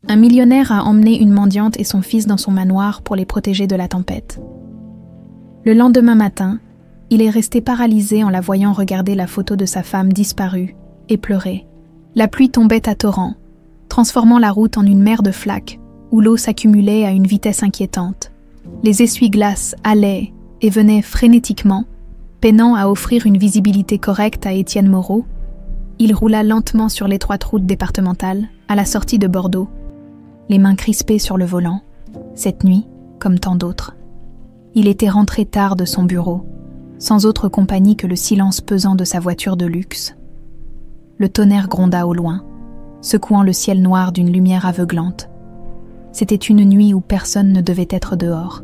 Un millionnaire a emmené une mendiante et son fils dans son manoir pour les protéger de la tempête. Le lendemain matin, il est resté paralysé en la voyant regarder la photo de sa femme disparue et pleurer. La pluie tombait à torrents, transformant la route en une mer de flaques où l'eau s'accumulait à une vitesse inquiétante. Les essuie-glaces allaient et venaient frénétiquement, peinant à offrir une visibilité correcte à Étienne Moreau. Il roula lentement sur l'étroite route départementale à la sortie de Bordeaux, les mains crispées sur le volant, cette nuit comme tant d'autres. Il était rentré tard de son bureau, sans autre compagnie que le silence pesant de sa voiture de luxe. Le tonnerre gronda au loin, secouant le ciel noir d'une lumière aveuglante. C'était une nuit où personne ne devait être dehors.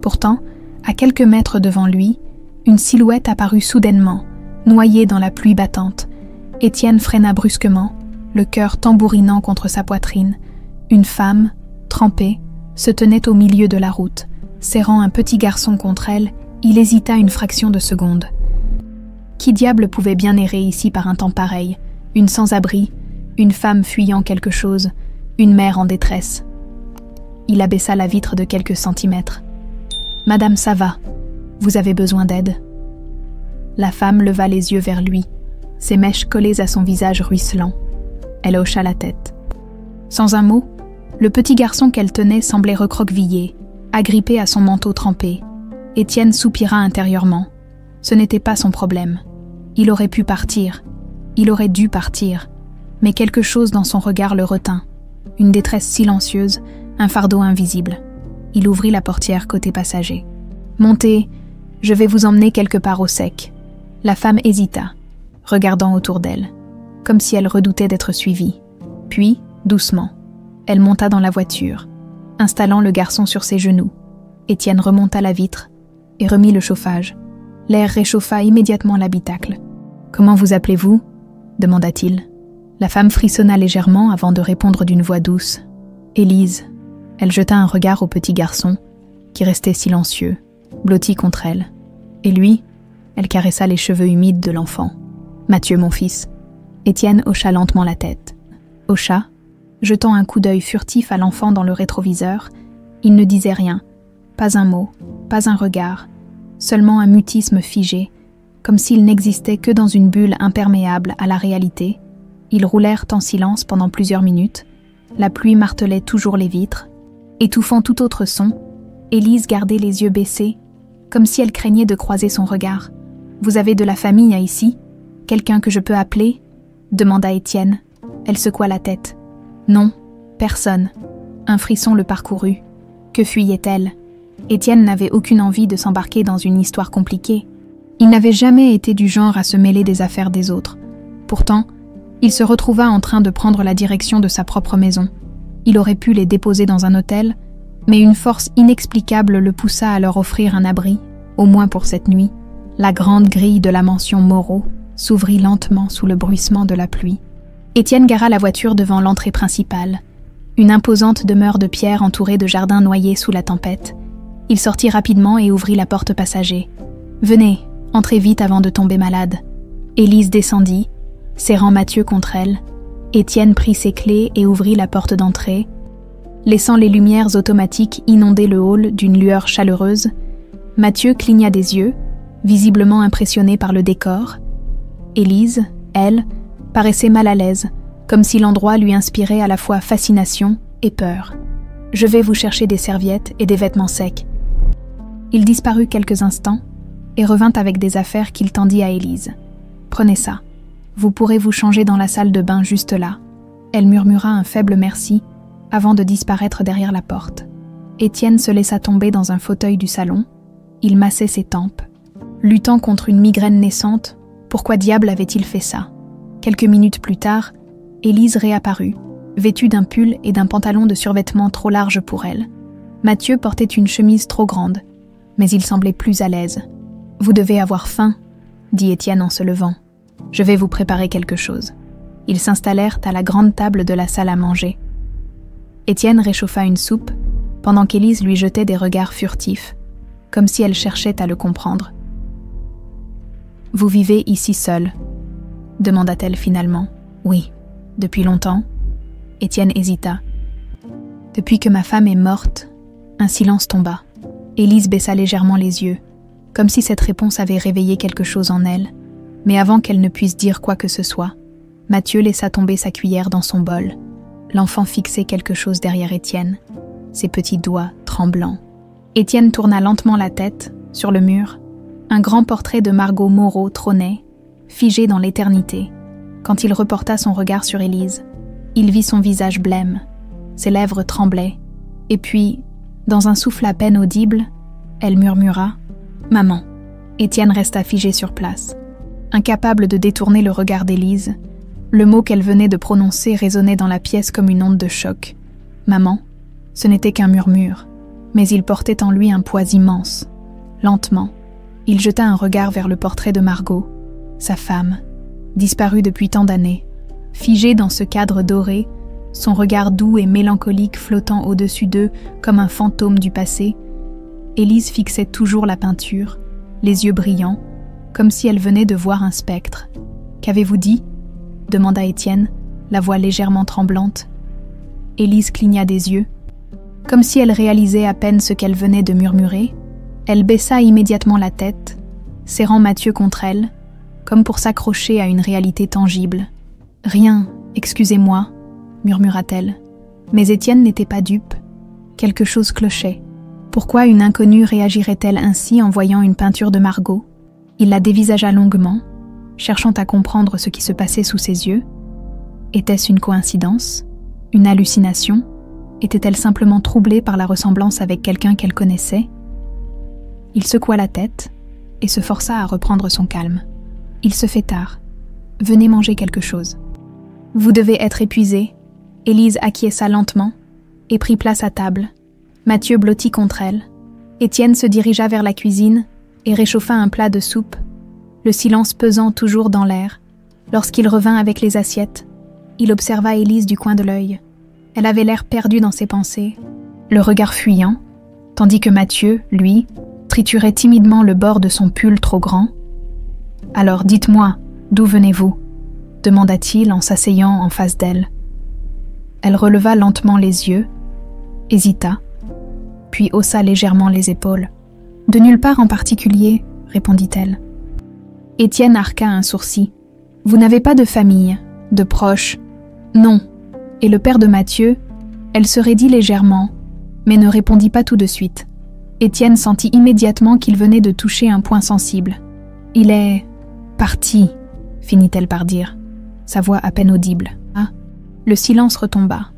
Pourtant, à quelques mètres devant lui, une silhouette apparut soudainement, noyée dans la pluie battante. Étienne freina brusquement, le cœur tambourinant contre sa poitrine. Une femme, trempée, se tenait au milieu de la route. Serrant un petit garçon contre elle, il hésita une fraction de seconde. Qui diable pouvait bien errer ici par un temps pareil? Une sans-abri, une femme fuyant quelque chose, une mère en détresse. Il abaissa la vitre de quelques centimètres. « Madame, ça va. Vous avez besoin d'aide ?» La femme leva les yeux vers lui, ses mèches collées à son visage ruisselant. Elle hocha la tête. Sans un mot, le petit garçon qu'elle tenait semblait recroquevillé, agrippé à son manteau trempé. Étienne soupira intérieurement. Ce n'était pas son problème. Il aurait pu partir. Il aurait dû partir. Mais quelque chose dans son regard le retint. Une détresse silencieuse, un fardeau invisible. Il ouvrit la portière côté passager. « Montez, je vais vous emmener quelque part au sec. » La femme hésita, regardant autour d'elle, comme si elle redoutait d'être suivie. Puis, doucement, elle monta dans la voiture, installant le garçon sur ses genoux. Étienne remonta la vitre et remit le chauffage. L'air réchauffa immédiatement l'habitacle. « Comment vous appelez-vous » demanda-t-il. La femme frissonna légèrement avant de répondre d'une voix douce. « Élise. » Elle jeta un regard au petit garçon, qui restait silencieux, blotti contre elle. Et lui, elle caressa les cheveux humides de l'enfant. « Mathieu, mon fils. » Étienne hocha lentement la tête. Hocha, jetant un coup d'œil furtif à l'enfant dans le rétroviseur, il ne disait rien, pas un mot, pas un regard, seulement un mutisme figé, comme s'il n'existait que dans une bulle imperméable à la réalité. Ils roulèrent en silence pendant plusieurs minutes, la pluie martelait toujours les vitres. Étouffant tout autre son, Élise gardait les yeux baissés, comme si elle craignait de croiser son regard. « Vous avez de la famille ici? Quelqu'un que je peux appeler ?» demanda Étienne. Elle secoua la tête. « Non, personne. » Un frisson le parcourut. Que fuyait-elle? Étienne n'avait aucune envie de s'embarquer dans une histoire compliquée. Il n'avait jamais été du genre à se mêler des affaires des autres. Pourtant, il se retrouva en train de prendre la direction de sa propre maison. Il aurait pu les déposer dans un hôtel, mais une force inexplicable le poussa à leur offrir un abri, au moins pour cette nuit. La grande grille de la mansion Moreau s'ouvrit lentement sous le bruissement de la pluie. Étienne gara la voiture devant l'entrée principale, une imposante demeure de pierre entourée de jardins noyés sous la tempête. Il sortit rapidement et ouvrit la porte passager. « Venez, entrez vite avant de tomber malade. » Élise descendit, serrant Mathieu contre elle. Étienne prit ses clés et ouvrit la porte d'entrée, laissant les lumières automatiques inonder le hall d'une lueur chaleureuse. Mathieu cligna des yeux, visiblement impressionné par le décor. Élise, elle, paraissait mal à l'aise, comme si l'endroit lui inspirait à la fois fascination et peur. « Je vais vous chercher des serviettes et des vêtements secs. » Il disparut quelques instants et revint avec des affaires qu'il tendit à Élise. « Prenez ça. Vous pourrez vous changer dans la salle de bain juste là. » Elle murmura un faible merci avant de disparaître derrière la porte. Étienne se laissa tomber dans un fauteuil du salon. Il massait ses tempes. Luttant contre une migraine naissante, pourquoi diable avait-il fait ça? Quelques minutes plus tard, Élise réapparut, vêtue d'un pull et d'un pantalon de survêtement trop large pour elle. Mathieu portait une chemise trop grande, mais il semblait plus à l'aise. « Vous devez avoir faim, » dit Étienne en se levant. « Je vais vous préparer quelque chose. » Ils s'installèrent à la grande table de la salle à manger. Étienne réchauffa une soupe, pendant qu'Élise lui jetait des regards furtifs, comme si elle cherchait à le comprendre. « Vous vivez ici seul ?» demanda-t-elle finalement. « Oui, depuis longtemps. » Étienne hésita. Depuis que ma femme est morte, un silence tomba. Élise baissa légèrement les yeux, comme si cette réponse avait réveillé quelque chose en elle. Mais avant qu'elle ne puisse dire quoi que ce soit, Mathieu laissa tomber sa cuillère dans son bol. L'enfant fixait quelque chose derrière Étienne, ses petits doigts tremblants. Étienne tourna lentement la tête, sur le mur. Un grand portrait de Margot Moreau trônait, figé dans l'éternité. Quand il reporta son regard sur Élise, il vit son visage blême, ses lèvres tremblaient, et puis, dans un souffle à peine audible, elle murmura « Maman ». Étienne resta figé sur place. Incapable de détourner le regard d'Élise, le mot qu'elle venait de prononcer résonnait dans la pièce comme une onde de choc. « Maman », ce n'était qu'un murmure, mais il portait en lui un poids immense. Lentement, il jeta un regard vers le portrait de Margot, sa femme, disparue depuis tant d'années, figée dans ce cadre doré, son regard doux et mélancolique flottant au-dessus d'eux comme un fantôme du passé. Élise fixait toujours la peinture, les yeux brillants, comme si elle venait de voir un spectre. « Qu'avez-vous dit » demanda Étienne, la voix légèrement tremblante. Élise cligna des yeux. Comme si elle réalisait à peine ce qu'elle venait de murmurer, elle baissa immédiatement la tête, serrant Mathieu contre elle, comme pour s'accrocher à une réalité tangible. « Rien, excusez-moi » murmura-t-elle. Mais Étienne n'était pas dupe. Quelque chose clochait. Pourquoi une inconnue réagirait-elle ainsi en voyant une peinture de Margot ? Il la dévisagea longuement, cherchant à comprendre ce qui se passait sous ses yeux. Était-ce une coïncidence ? Une hallucination ? Était-elle simplement troublée par la ressemblance avec quelqu'un qu'elle connaissait ? Il secoua la tête et se força à reprendre son calme. « Il se fait tard. Venez manger quelque chose. » « Vous devez être épuisé. » Élise acquiesça lentement et prit place à table. Mathieu blottit contre elle. Étienne se dirigea vers la cuisine et réchauffa un plat de soupe, le silence pesant toujours dans l'air. Lorsqu'il revint avec les assiettes, il observa Élise du coin de l'œil. Elle avait l'air perdue dans ses pensées, le regard fuyant, tandis que Mathieu, lui, triturait timidement le bord de son pull trop grand. « Alors dites-moi, d'où venez-vous » demanda-t-il en s'asseyant en face d'elle. Elle releva lentement les yeux, hésita, puis haussa légèrement les épaules. « De nulle part en particulier, » répondit-elle. Étienne arqua un sourcil. « Vous n'avez pas de famille, de proches ?»« Non. » Et le père de Mathieu, elle se raidit légèrement, mais ne répondit pas tout de suite. Étienne sentit immédiatement qu'il venait de toucher un point sensible. « Il est parti », finit-elle par dire, sa voix à peine audible. Ah. Le silence retomba.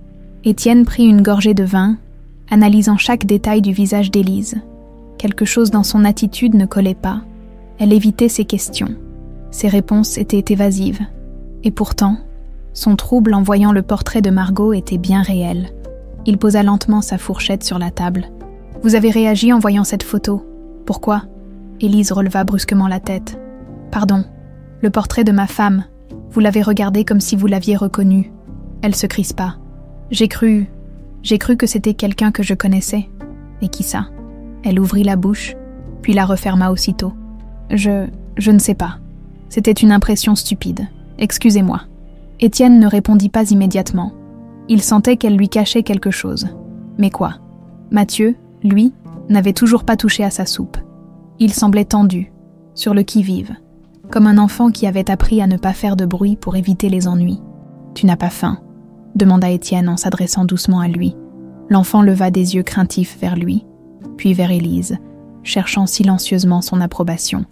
Étienne prit une gorgée de vin, analysant chaque détail du visage d'Élise. Quelque chose dans son attitude ne collait pas. Elle évitait ses questions. Ses réponses étaient évasives. Et pourtant, son trouble en voyant le portrait de Margot était bien réel. Il posa lentement sa fourchette sur la table. « Vous avez réagi en voyant cette photo. Pourquoi ?» Élise releva brusquement la tête. « Pardon, le portrait de ma femme. Vous l'avez regardé comme si vous l'aviez reconnu. » Elle se crispa. « J'ai cru que c'était quelqu'un que je connaissais. Et qui ça ?» Elle ouvrit la bouche, puis la referma aussitôt. « Je ne sais pas. C'était une impression stupide. Excusez-moi. » Étienne ne répondit pas immédiatement. Il sentait qu'elle lui cachait quelque chose. Mais quoi ? Mathieu, lui, n'avait toujours pas touché à sa soupe. Il semblait tendu, sur le qui-vive, comme un enfant qui avait appris à ne pas faire de bruit pour éviter les ennuis. « Tu n'as pas faim ?» demanda Étienne en s'adressant doucement à lui. L'enfant leva des yeux craintifs vers lui, puis vers Élise, cherchant silencieusement son approbation.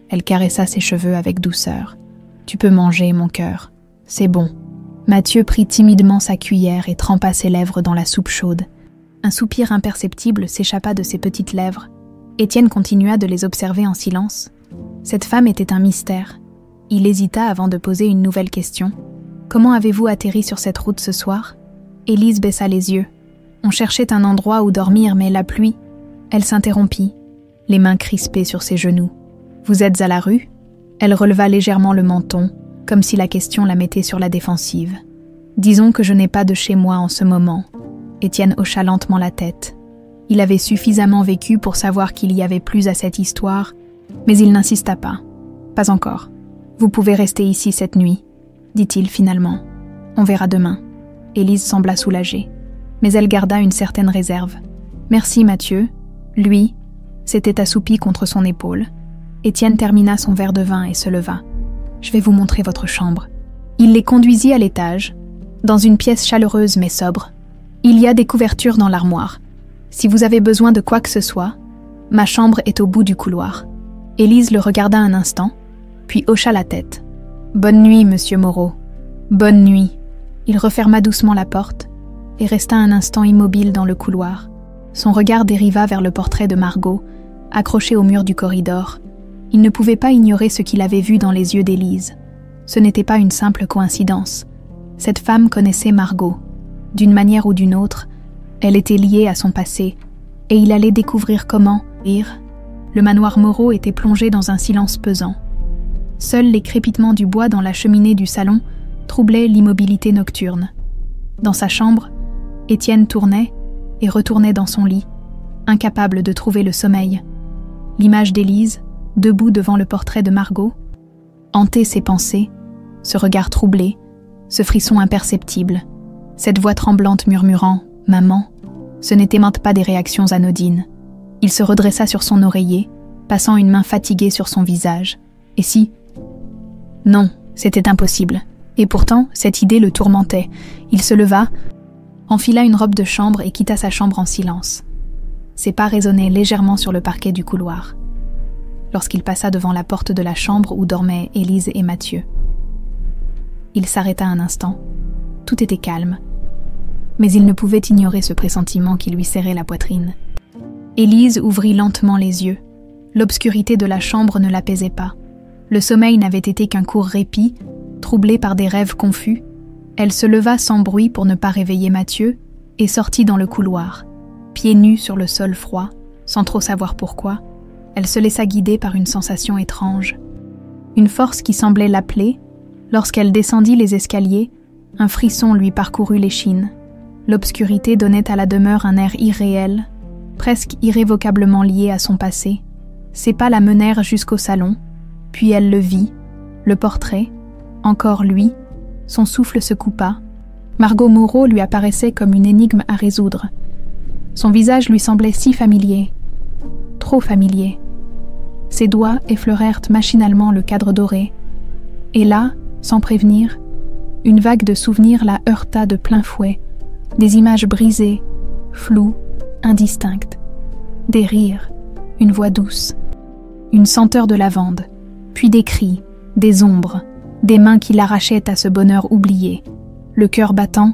Elle caressa ses cheveux avec douceur. « Tu peux manger, mon cœur. C'est bon. » Mathieu prit timidement sa cuillère et trempa ses lèvres dans la soupe chaude. Un soupir imperceptible s'échappa de ses petites lèvres. Étienne continua de les observer en silence. Cette femme était un mystère. Il hésita avant de poser une nouvelle question. « Comment avez-vous atterri sur cette route ce soir ?» Élise baissa les yeux. On cherchait un endroit où dormir, mais la pluie... Elle s'interrompit, les mains crispées sur ses genoux. « Vous êtes à la rue ?» Elle releva légèrement le menton, comme si la question la mettait sur la défensive. « Disons que je n'ai pas de chez moi en ce moment. » Étienne hocha lentement la tête. Il avait suffisamment vécu pour savoir qu'il y avait plus à cette histoire, mais il n'insista pas. « Pas encore. Vous pouvez rester ici cette nuit, » dit-il finalement. « On verra demain. » Élise sembla soulagée. mais elle garda une certaine réserve. « Merci, Mathieu. » Lui s'était assoupi contre son épaule. Étienne termina son verre de vin et se leva. « Je vais vous montrer votre chambre. » Il les conduisit à l'étage, dans une pièce chaleureuse mais sobre. « Il y a des couvertures dans l'armoire. Si vous avez besoin de quoi que ce soit, ma chambre est au bout du couloir. » Élise le regarda un instant, puis hocha la tête. « Bonne nuit, monsieur Moreau. »« Bonne nuit. » Il referma doucement la porte et resta un instant immobile dans le couloir. Son regard dériva vers le portrait de Margot, accroché au mur du corridor. Il ne pouvait pas ignorer ce qu'il avait vu dans les yeux d'Élise. Ce n'était pas une simple coïncidence. Cette femme connaissait Margot. D'une manière ou d'une autre, elle était liée à son passé, et il allait découvrir comment, le manoir Moreau était plongé dans un silence pesant. Seuls les crépitements du bois dans la cheminée du salon troublaient l'immobilité nocturne. Dans sa chambre, Étienne tournait et retournait dans son lit, incapable de trouver le sommeil. L'image d'Élise, debout devant le portrait de Margot, hantait ses pensées, ce regard troublé, ce frisson imperceptible, cette voix tremblante murmurant « Maman », ce n'étaient maintes pas des réactions anodines. Il se redressa sur son oreiller, passant une main fatiguée sur son visage. Et si ? Non, c'était impossible. Et pourtant, cette idée le tourmentait. Il se leva, enfila une robe de chambre et quitta sa chambre en silence. Ses pas résonnaient légèrement sur le parquet du couloir, lorsqu'il passa devant la porte de la chambre où dormaient Élise et Mathieu. Il s'arrêta un instant. Tout était calme, mais il ne pouvait ignorer ce pressentiment qui lui serrait la poitrine. Élise ouvrit lentement les yeux. L'obscurité de la chambre ne l'apaisait pas. Le sommeil n'avait été qu'un court répit, troublé par des rêves confus. Elle se leva sans bruit pour ne pas réveiller Mathieu et sortit dans le couloir. Pieds nus sur le sol froid, sans trop savoir pourquoi, elle se laissa guider par une sensation étrange. Une force qui semblait l'appeler. Lorsqu'elle descendit les escaliers, un frisson lui parcourut l'échine. L'obscurité donnait à la demeure un air irréel, presque irrévocablement lié à son passé. Ses pas la menèrent jusqu'au salon, puis elle le vit, le portrait, encore lui. Son souffle se coupa. Margot Moreau lui apparaissait comme une énigme à résoudre. Son visage lui semblait si familier, trop familier. Ses doigts effleurèrent machinalement le cadre doré. Et là, sans prévenir, une vague de souvenirs la heurta de plein fouet. Des images brisées, floues, indistinctes. Des rires, une voix douce, une senteur de lavande, puis des cris, des ombres, des mains qui l'arrachaient à ce bonheur oublié. Le cœur battant,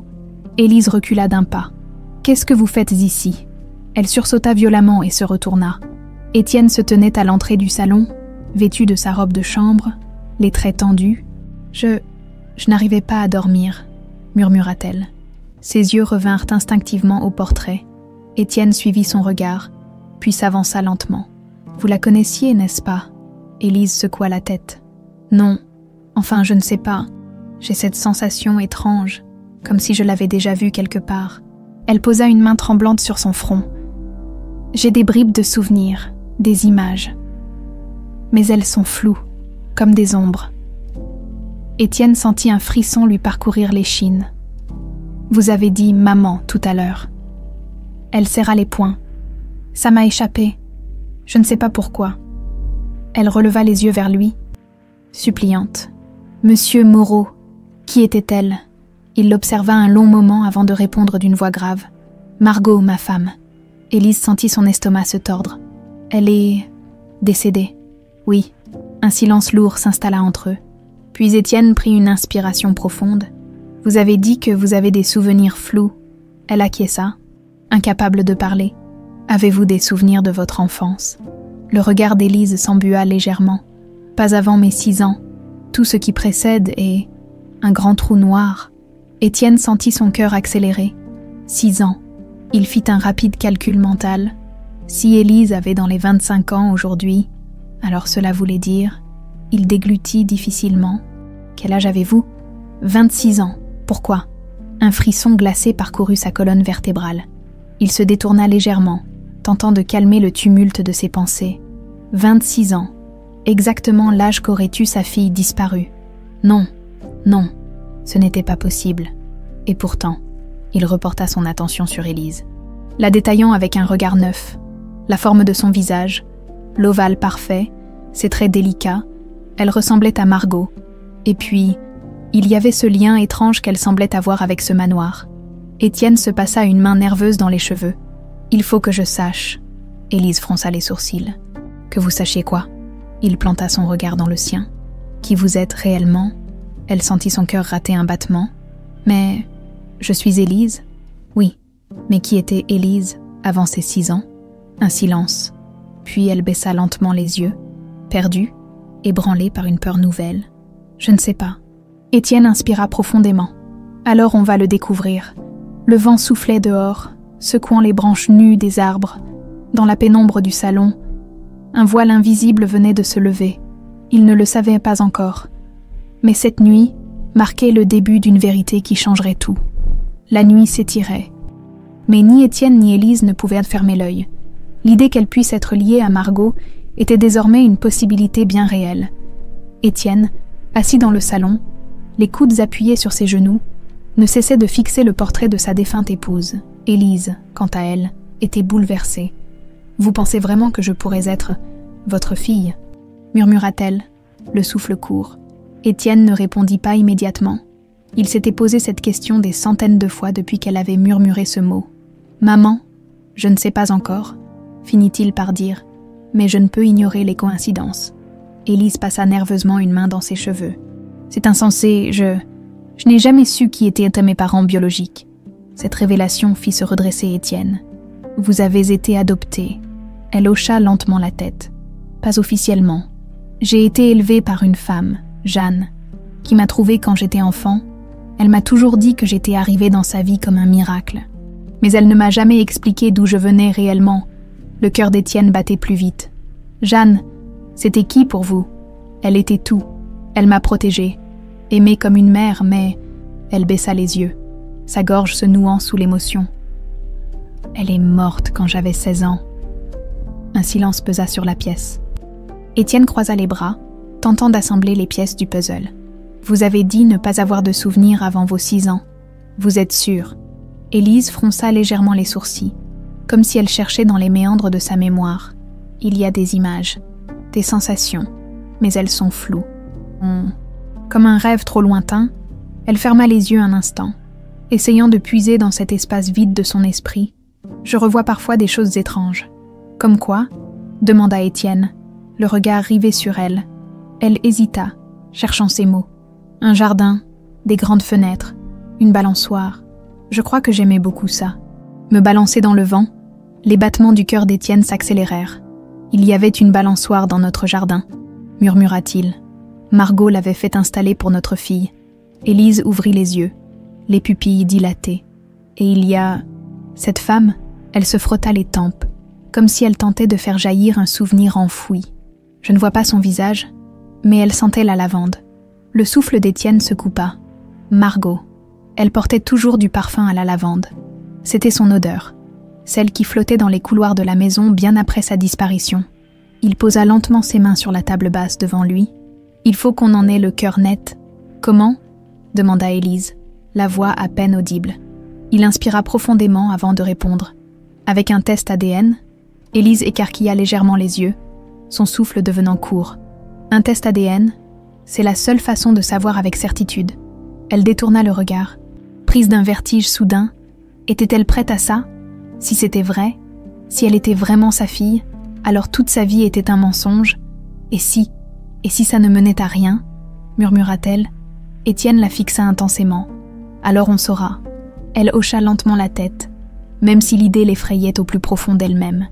Élise recula d'un pas. « Qu'est-ce que vous faites ici ?» Elle sursauta violemment et se retourna. Étienne se tenait à l'entrée du salon, vêtu de sa robe de chambre, les traits tendus. « Je n'arrivais pas à dormir », murmura-t-elle. Ses yeux revinrent instinctivement au portrait. Étienne suivit son regard, puis s'avança lentement. « Vous la connaissiez, n'est-ce pas ?» Élise secoua la tête. « Non, enfin je ne sais pas. J'ai cette sensation étrange, comme si je l'avais déjà vue quelque part. » Elle posa une main tremblante sur son front. « J'ai des bribes de souvenirs, des images. Mais elles sont floues, comme des ombres. » Étienne sentit un frisson lui parcourir l'échine. « Vous avez dit « maman » tout à l'heure. » Elle serra les poings. « Ça m'a échappé. Je ne sais pas pourquoi. » Elle releva les yeux vers lui, suppliante. « Monsieur Moreau, qui était-elle » Il l'observa un long moment avant de répondre d'une voix grave. « Margot, ma femme. » Élise sentit son estomac se tordre. « Elle est... décédée. » « Oui. » Un silence lourd s'installa entre eux. Puis Étienne prit une inspiration profonde. « Vous avez dit que vous avez des souvenirs flous. » Elle acquiesça, incapable de parler. « Avez-vous des souvenirs de votre enfance ?» Le regard d'Élise s'embua légèrement. « Pas avant mes 6 ans. Tout ce qui précède est... un grand trou noir. » Étienne sentit son cœur accélérer. 6 ans. Il fit un rapide calcul mental. Si Élise avait dans les 25 ans aujourd'hui, alors cela voulait dire... Il déglutit difficilement. « Quel âge avez-vous » ? 26 ans. Pourquoi ? Un frisson glacé parcourut sa colonne vertébrale. Il se détourna légèrement, tentant de calmer le tumulte de ses pensées. 26 ans. Exactement l'âge qu'aurait eu sa fille disparue. Non, non, ce n'était pas possible. Et pourtant, Il reporta son attention sur Élise, la détaillant avec un regard neuf. La forme de son visage, l'ovale parfait, ses traits délicats, elle ressemblait à Margot. Et puis, il y avait ce lien étrange qu'elle semblait avoir avec ce manoir. Étienne se passa une main nerveuse dans les cheveux. « Il faut que je sache. » Élise fronça les sourcils. « Que vous sachiez quoi ?» Il planta son regard dans le sien. « Qui vous êtes réellement ?» Elle sentit son cœur rater un battement. « Mais, je suis Élise ?»« Oui, mais qui était Élise avant ses 6 ans ?» Un silence. Puis elle baissa lentement les yeux, perdue, ébranlée par une peur nouvelle. « Je ne sais pas. » Étienne inspira profondément. « Alors on va le découvrir. » Le vent soufflait dehors, secouant les branches nues des arbres. Dans la pénombre du salon, un voile invisible venait de se lever. Il ne le savait pas encore. Mais cette nuit marquait le début d'une vérité qui changerait tout. La nuit s'étirait. Mais ni Étienne ni Élise ne pouvaient fermer l'œil. L'idée qu'elle puisse être liée à Margot était désormais une possibilité bien réelle. Étienne, assis dans le salon, les coudes appuyés sur ses genoux, ne cessait de fixer le portrait de sa défunte épouse. Élise, quant à elle, était bouleversée. « Vous pensez vraiment que je pourrais être votre fille ?» murmura-t-elle, le souffle court. Étienne ne répondit pas immédiatement. Il s'était posé cette question des centaines de fois depuis qu'elle avait murmuré ce mot. « Maman, je ne sais pas encore », finit-il par dire, « mais je ne peux ignorer les coïncidences. » Élise passa nerveusement une main dans ses cheveux. « C'est insensé, je n'ai jamais su qui étaient mes parents biologiques. » Cette révélation fit se redresser Étienne. « Vous avez été adoptée. » Elle hocha lentement la tête. « Pas officiellement. J'ai été élevée par une femme, Jeanne, qui m'a trouvée quand j'étais enfant. Elle m'a toujours dit que j'étais arrivée dans sa vie comme un miracle. Mais elle ne m'a jamais expliqué d'où je venais réellement. » Le cœur d'Étienne battait plus vite. « Jeanne, c'était qui pour vous ? Elle était tout. Elle m'a protégée, aimée comme une mère, mais... » Elle baissa les yeux, sa gorge se nouant sous l'émotion. « Elle est morte quand j'avais 16 ans. » Un silence pesa sur la pièce. Étienne croisa les bras, tentant d'assembler les pièces du puzzle. « Vous avez dit ne pas avoir de souvenirs avant vos 6 ans. Vous êtes sûre ?» Élise fronça légèrement les sourcils, comme si elle cherchait dans les méandres de sa mémoire. Il y a des images, des sensations, mais elles sont floues. Comme un rêve trop lointain, elle ferma les yeux un instant, essayant de puiser dans cet espace vide de son esprit. « Je revois parfois des choses étranges. »« Comme quoi ?» demanda Étienne, le regard rivé sur elle. Elle hésita, cherchant ses mots. « Un jardin, des grandes fenêtres, une balançoire. Je crois que j'aimais beaucoup ça. » Me balancer dans le vent, les battements du cœur d'Étienne s'accélérèrent. « Il y avait une balançoire dans notre jardin, » murmura-t-il. Margot l'avait fait installer pour notre fille. Élise ouvrit les yeux, les pupilles dilatées. « Et il y a... cette femme ?» Elle se frotta les tempes, comme si elle tentait de faire jaillir un souvenir enfoui. Je ne vois pas son visage, mais elle sentait la lavande. Le souffle d'Étienne se coupa. Margot. Elle portait toujours du parfum à la lavande. C'était son odeur, celle qui flottait dans les couloirs de la maison bien après sa disparition. Il posa lentement ses mains sur la table basse devant lui. « Il faut qu'on en ait le cœur net. »« Comment ?» demanda Élise, la voix à peine audible. Il inspira profondément avant de répondre. Avec un test ADN, Élise écarquilla légèrement les yeux, son souffle devenant court. Un test ADN, c'est la seule façon de savoir avec certitude. Elle détourna le regard. Prise d'un vertige soudain, était-elle prête à ça? Si c'était vrai, si elle était vraiment sa fille, alors toute sa vie était un mensonge. Et si ça ne menait à rien, murmura-t-elle. Étienne la fixa intensément. Alors on saura. Elle hocha lentement la tête, même si l'idée l'effrayait au plus profond d'elle-même.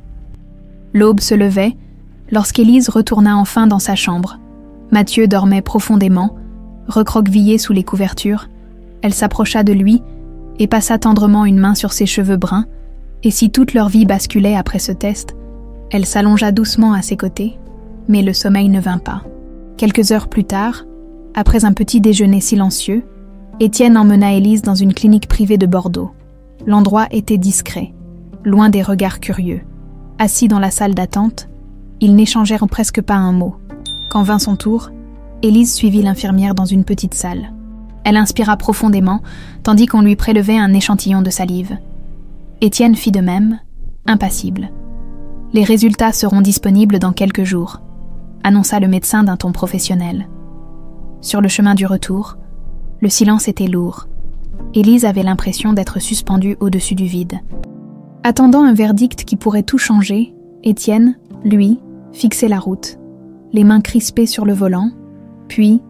L'aube se levait, lorsqu'Élise retourna enfin dans sa chambre. Mathieu dormait profondément, recroquevillé sous les couvertures. Elle s'approcha de lui et passa tendrement une main sur ses cheveux bruns, et si toute leur vie basculait après ce test, elle s'allongea doucement à ses côtés, mais le sommeil ne vint pas. Quelques heures plus tard, après un petit déjeuner silencieux, Étienne emmena Élise dans une clinique privée de Bordeaux. L'endroit était discret, loin des regards curieux. Assis dans la salle d'attente, ils n'échangèrent presque pas un mot. Quand vint son tour, Élise suivit l'infirmière dans une petite salle. Elle inspira profondément, tandis qu'on lui prélevait un échantillon de salive. Étienne fit de même, impassible. « Les résultats seront disponibles dans quelques jours », annonça le médecin d'un ton professionnel. Sur le chemin du retour, le silence était lourd. Élise avait l'impression d'être suspendue au-dessus du vide. Attendant un verdict qui pourrait tout changer, Étienne, lui, fixait la route, les mains crispées sur le volant, puis,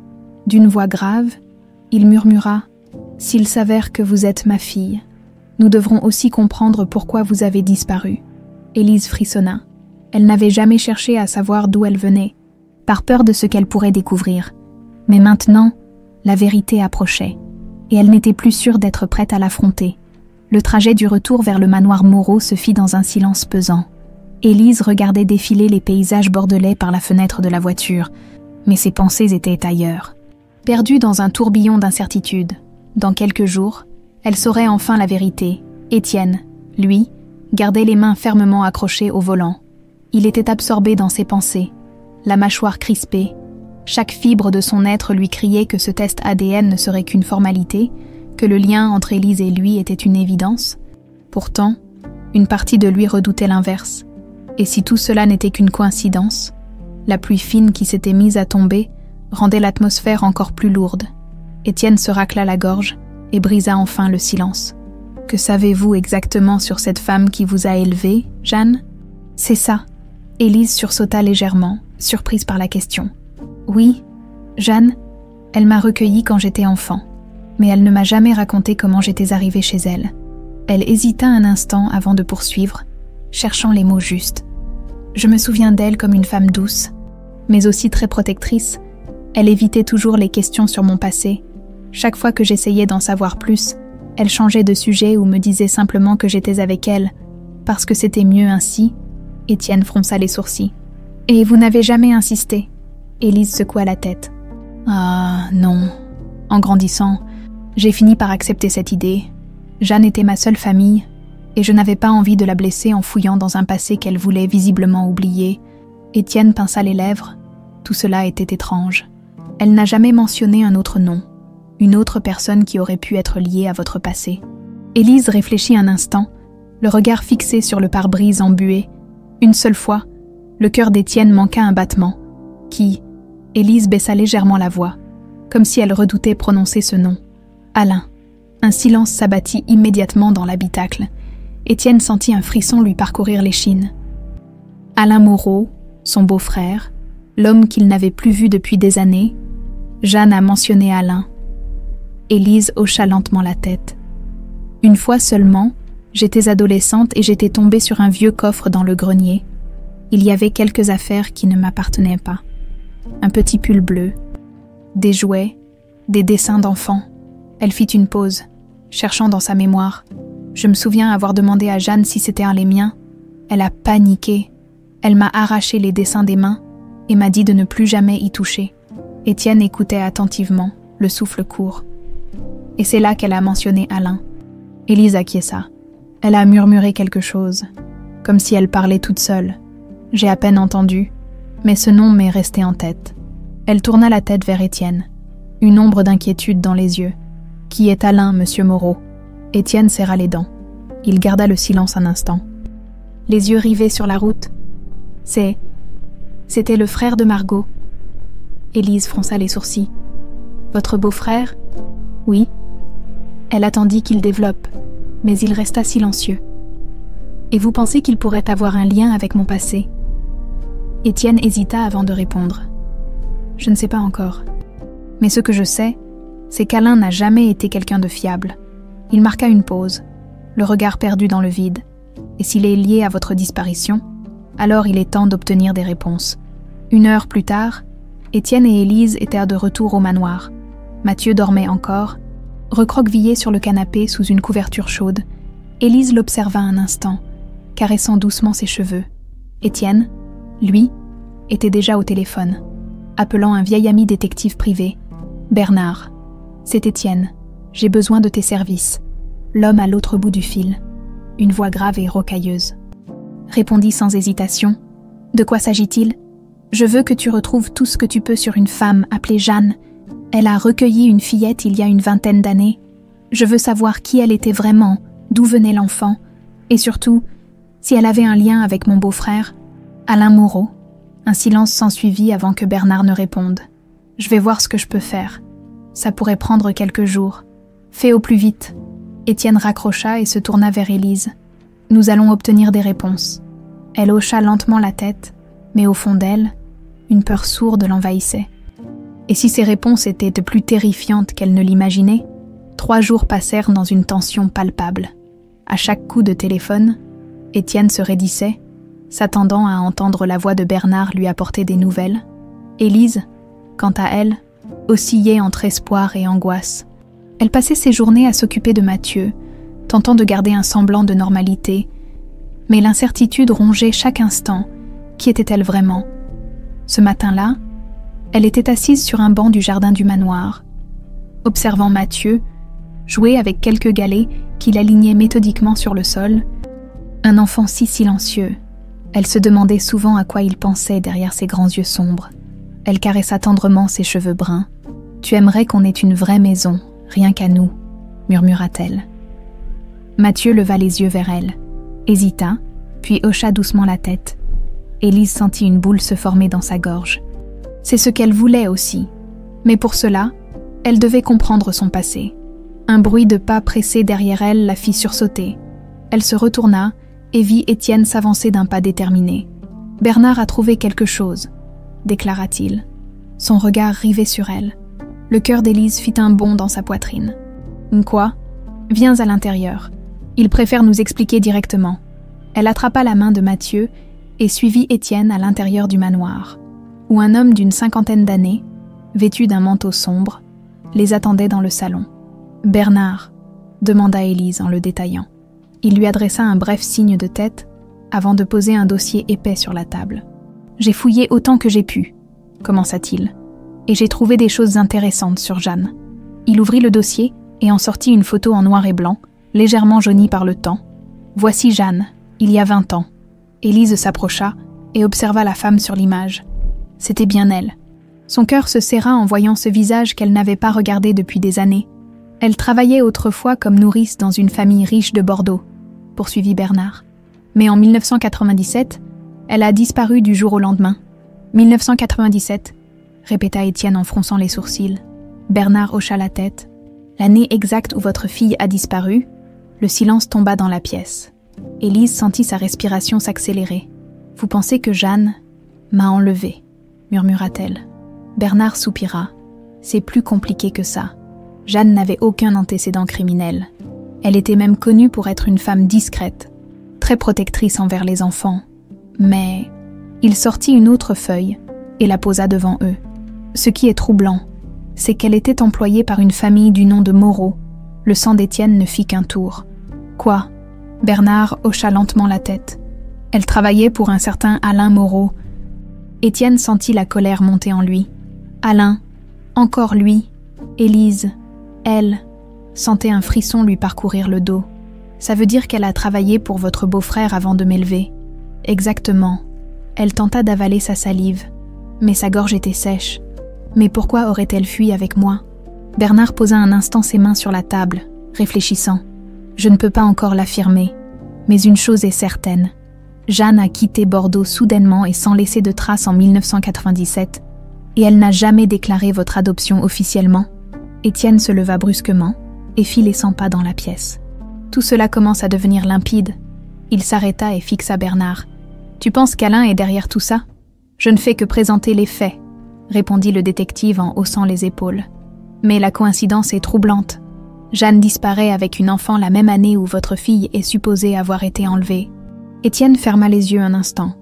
d'une voix grave, il murmura « S'il s'avère que vous êtes ma fille, nous devrons aussi comprendre pourquoi vous avez disparu. » Élise frissonna. Elle n'avait jamais cherché à savoir d'où elle venait, par peur de ce qu'elle pourrait découvrir. Mais maintenant, la vérité approchait, et elle n'était plus sûre d'être prête à l'affronter. Le trajet du retour vers le manoir Moreau se fit dans un silence pesant. Élise regardait défiler les paysages bordelais par la fenêtre de la voiture, mais ses pensées étaient ailleurs. Perdue dans un tourbillon d'incertitude, dans quelques jours, elle saurait enfin la vérité. Étienne, lui, gardait les mains fermement accrochées au volant. Il était absorbé dans ses pensées, la mâchoire crispée. Chaque fibre de son être lui criait que ce test ADN ne serait qu'une formalité, que le lien entre Élise et lui était une évidence. Pourtant, une partie de lui redoutait l'inverse. Et si tout cela n'était qu'une coïncidence, la pluie fine qui s'était mise à tomber rendait l'atmosphère encore plus lourde. Étienne se racla la gorge et brisa enfin le silence. « Que savez-vous exactement sur cette femme qui vous a élevée, Jeanne ?»« C'est ça. » Élise sursauta légèrement, surprise par la question. « Oui, Jeanne, elle m'a recueillie quand j'étais enfant, mais elle ne m'a jamais raconté comment j'étais arrivée chez elle. » Elle hésita un instant avant de poursuivre, cherchant les mots justes. « Je me souviens d'elle comme une femme douce, mais aussi très protectrice. Elle évitait toujours les questions sur mon passé. Chaque fois que j'essayais d'en savoir plus, elle changeait de sujet ou me disait simplement que j'étais avec elle, parce que c'était mieux ainsi. » Étienne fronça les sourcils. « Et vous n'avez jamais insisté ?» Élise secoua la tête. « Ah, non. En grandissant, j'ai fini par accepter cette idée. Jeanne était ma seule famille, et je n'avais pas envie de la blesser en fouillant dans un passé qu'elle voulait visiblement oublier. » Étienne pinça les lèvres. Tout cela était étrange. Elle n'a jamais mentionné un autre nom, une autre personne qui aurait pu être liée à votre passé. Élise réfléchit un instant, le regard fixé sur le pare-brise embué. Une seule fois, le cœur d'Étienne manqua un battement, qui... Élise baissa légèrement la voix, comme si elle redoutait prononcer ce nom. Alain. Un silence s'abattit immédiatement dans l'habitacle. Étienne sentit un frisson lui parcourir l'échine. Alain Moreau, son beau-frère, l'homme qu'il n'avait plus vu depuis des années. Jeanne a mentionné Alain. Élise hocha lentement la tête. Une fois seulement, j'étais adolescente et j'étais tombée sur un vieux coffre dans le grenier. Il y avait quelques affaires qui ne m'appartenaient pas. Un petit pull bleu, des jouets, des dessins d'enfants. Elle fit une pause, cherchant dans sa mémoire. Je me souviens avoir demandé à Jeanne si c'était un les miens. Elle a paniqué. Elle m'a arraché les dessins des mains et m'a dit de ne plus jamais y toucher. Étienne écoutait attentivement, le souffle court. Et c'est là qu'elle a mentionné Alain. Élise acquiesça. Elle a murmuré quelque chose, comme si elle parlait toute seule. J'ai à peine entendu, mais ce nom m'est resté en tête. Elle tourna la tête vers Étienne, une ombre d'inquiétude dans les yeux. « Qui est Alain, monsieur Moreau ?» Étienne serra les dents. Il garda le silence un instant. Les yeux rivés sur la route. « C'était le frère de Margot. » Élise fronça les sourcils. « Votre beau-frère ?»« Oui. » Elle attendit qu'il développe, mais il resta silencieux. « Et vous pensez qu'il pourrait avoir un lien avec mon passé ?» Étienne hésita avant de répondre. « Je ne sais pas encore. Mais ce que je sais, c'est qu'Alain n'a jamais été quelqu'un de fiable. » Il marqua une pause, le regard perdu dans le vide. « Et s'il est lié à votre disparition, alors il est temps d'obtenir des réponses. » 1 heure plus tard, Étienne et Élise étaient de retour au manoir. Mathieu dormait encore, recroquevillé sur le canapé sous une couverture chaude. Élise l'observa un instant, caressant doucement ses cheveux. Étienne, lui, était déjà au téléphone, appelant un vieil ami détective privé. « Bernard, c'est Étienne. J'ai besoin de tes services. » L'homme à l'autre bout du fil, une voix grave et rocailleuse, répondit sans hésitation. « De quoi s'agit-il ? Je veux que tu retrouves tout ce que tu peux sur une femme appelée Jeanne. Elle a recueilli une fillette il y a une vingtaine d'années. Je veux savoir qui elle était vraiment, d'où venait l'enfant, et surtout, si elle avait un lien avec mon beau-frère, Alain Moreau. Un silence s'ensuivit avant que Bernard ne réponde. Je vais voir ce que je peux faire. Ça pourrait prendre quelques jours. Fais au plus vite. Étienne raccrocha et se tourna vers Élise. Nous allons obtenir des réponses. Elle hocha lentement la tête, mais au fond d'elle, une peur sourde l'envahissait. Et si ces réponses étaient de plus terrifiantes qu'elle ne l'imaginait, 3 jours passèrent dans une tension palpable. À chaque coup de téléphone, Étienne se raidissait, s'attendant à entendre la voix de Bernard lui apporter des nouvelles. Élise, quant à elle, oscillait entre espoir et angoisse. Elle passait ses journées à s'occuper de Mathieu, tentant de garder un semblant de normalité, mais l'incertitude rongeait chaque instant. Qui était-elle vraiment? Ce matin-là, elle était assise sur un banc du jardin du manoir, observant Mathieu jouer avec quelques galets qu'il alignait méthodiquement sur le sol. Un enfant si silencieux. Elle se demandait souvent à quoi il pensait derrière ses grands yeux sombres. Elle caressa tendrement ses cheveux bruns. « Tu aimerais qu'on ait une vraie maison, rien qu'à nous », murmura-t-elle. Mathieu leva les yeux vers elle, hésita, puis hocha doucement la tête. Élise sentit une boule se former dans sa gorge. C'est ce qu'elle voulait aussi, mais pour cela, elle devait comprendre son passé. Un bruit de pas pressés derrière elle la fit sursauter. Elle se retourna et vit Étienne s'avancer d'un pas déterminé. « Bernard a trouvé quelque chose », déclara-t-il, son regard rivé sur elle. Le cœur d'Élise fit un bond dans sa poitrine. « Quoi ? Viens à l'intérieur. Il préfère nous expliquer directement. » Elle attrapa la main de Mathieu et suivit Étienne à l'intérieur du manoir, où un homme d'une 50aine d'années, vêtu d'un manteau sombre, les attendait dans le salon. « Bernard », demanda Élise en le détaillant. Il lui adressa un bref signe de tête avant de poser un dossier épais sur la table. « J'ai fouillé autant que j'ai pu », commença-t-il, « et j'ai trouvé des choses intéressantes sur Jeanne. » Il ouvrit le dossier et en sortit une photo en noir et blanc, légèrement jaunie par le temps. « Voici Jeanne, il y a 20 ans. » Élise s'approcha et observa la femme sur l'image. C'était bien elle. Son cœur se serra en voyant ce visage qu'elle n'avait pas regardé depuis des années. Elle travaillait autrefois comme nourrice dans une famille riche de Bordeaux, poursuivit Bernard. Mais en 1997, elle a disparu du jour au lendemain. 1997, répéta Étienne en fronçant les sourcils. Bernard hocha la tête. L'année exacte où votre fille a disparu, le silence tomba dans la pièce. Élise sentit sa respiration s'accélérer. « Vous pensez que Jeanne m'a enlevée ?» murmura-t-elle. Bernard soupira. « C'est plus compliqué que ça. Jeanne n'avait aucun antécédent criminel. Elle était même connue pour être une femme discrète, très protectrice envers les enfants. Mais il sortit une autre feuille et la posa devant eux. Ce qui est troublant, c'est qu'elle était employée par une famille du nom de Moreau. Le sang d'Étienne ne fit qu'un tour. « Quoi ?» Bernard hocha lentement la tête. Elle travaillait pour un certain Alain Moreau. Étienne sentit la colère monter en lui. Alain, encore lui, Élise, elle, sentait un frisson lui parcourir le dos. Ça veut dire qu'elle a travaillé pour votre beau-frère avant de m'élever. Exactement. Elle tenta d'avaler sa salive, mais sa gorge était sèche. Mais pourquoi aurait-elle fui avec moi? Bernard posa un instant ses mains sur la table, réfléchissant. Je ne peux pas encore l'affirmer, mais une chose est certaine. Jeanne a quitté Bordeaux soudainement et sans laisser de traces en 1997, et elle n'a jamais déclaré votre adoption officiellement. Étienne se leva brusquement et fit les 100 pas dans la pièce. Tout cela commence à devenir limpide. Il s'arrêta et fixa Bernard. « Tu penses qu'Alain est derrière tout ça ? Je ne fais que présenter les faits, répondit le détective en haussant les épaules. Mais la coïncidence est troublante. Jeanne disparaît avec une enfant la même année où votre fille est supposée avoir été enlevée. » Étienne ferma les yeux un instant,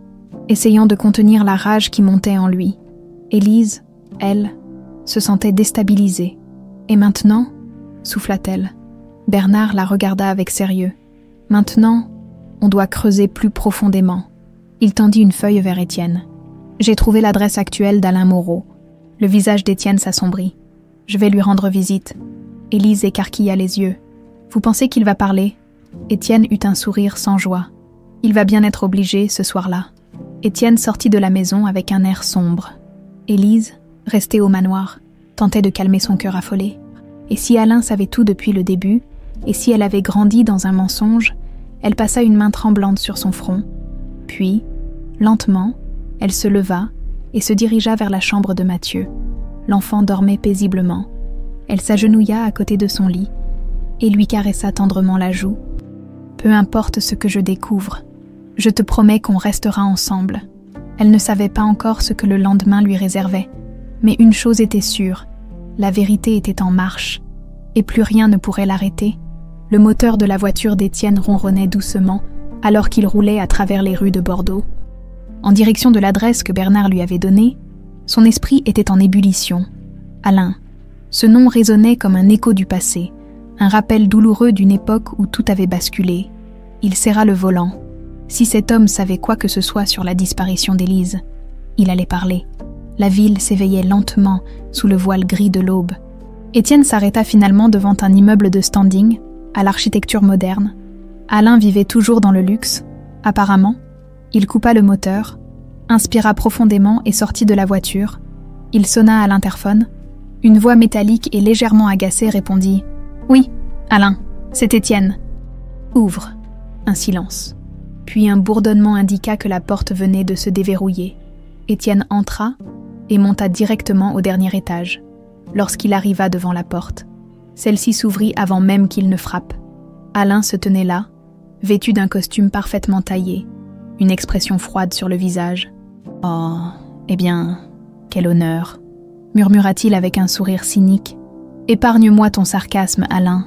essayant de contenir la rage qui montait en lui. Élise, elle, se sentait déstabilisée. « Et maintenant ?» souffla-t-elle. Bernard la regarda avec sérieux. « Maintenant, on doit creuser plus profondément. » Il tendit une feuille vers Étienne. « J'ai trouvé l'adresse actuelle d'Alain Moreau. » Le visage d'Étienne s'assombrit. « Je vais lui rendre visite. » Élise écarquilla les yeux. « Vous pensez qu'il va parler ?» Étienne eut un sourire sans joie. « Il va bien être obligé ce soir-là. » Étienne sortit de la maison avec un air sombre. Élise restait au manoir. tentait de calmer son cœur affolé. Et si Alain savait tout depuis le début, et si elle avait grandi dans un mensonge, elle passa une main tremblante sur son front. Puis, lentement, elle se leva et se dirigea vers la chambre de Mathieu. L'enfant dormait paisiblement. Elle s'agenouilla à côté de son lit et lui caressa tendrement la joue. « Peu importe ce que je découvre, je te promets qu'on restera ensemble. » Elle ne savait pas encore ce que le lendemain lui réservait, mais une chose était sûre, la vérité était en marche, et plus rien ne pourrait l'arrêter. Le moteur de la voiture d'Étienne ronronnait doucement, alors qu'il roulait à travers les rues de Bordeaux. En direction de l'adresse que Bernard lui avait donnée, son esprit était en ébullition. Alain. Ce nom résonnait comme un écho du passé, un rappel douloureux d'une époque où tout avait basculé. Il serra le volant. Si cet homme savait quoi que ce soit sur la disparition d'Élise, il allait parler. La ville s'éveillait lentement sous le voile gris de l'aube. Étienne s'arrêta finalement devant un immeuble de standing, à l'architecture moderne. Alain vivait toujours dans le luxe. Apparemment, il coupa le moteur, inspira profondément et sortit de la voiture. Il sonna à l'interphone. Une voix métallique et légèrement agacée répondit « Oui, Alain, c'est Étienne. » « Ouvre. » Un silence. Puis un bourdonnement indiqua que la porte venait de se déverrouiller. Étienne entra et monta directement au dernier étage. Lorsqu'il arriva devant la porte, celle-ci s'ouvrit avant même qu'il ne frappe. Alain se tenait là, vêtu d'un costume parfaitement taillé, une expression froide sur le visage. « Oh, eh bien, quel honneur !» murmura-t-il avec un sourire cynique. « Épargne-moi ton sarcasme, Alain. »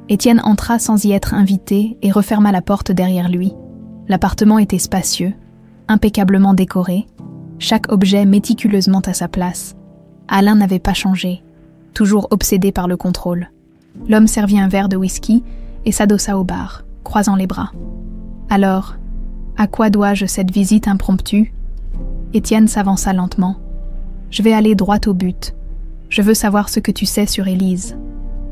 Étienne entra sans y être invité et referma la porte derrière lui. L'appartement était spacieux, impeccablement décoré, chaque objet méticuleusement à sa place. Alain n'avait pas changé, toujours obsédé par le contrôle. L'homme servit un verre de whisky et s'adossa au bar, croisant les bras. « Alors, à quoi dois-je cette visite impromptue ?» Étienne s'avança lentement. « Je vais aller droit au but. Je veux savoir ce que tu sais sur Élise. »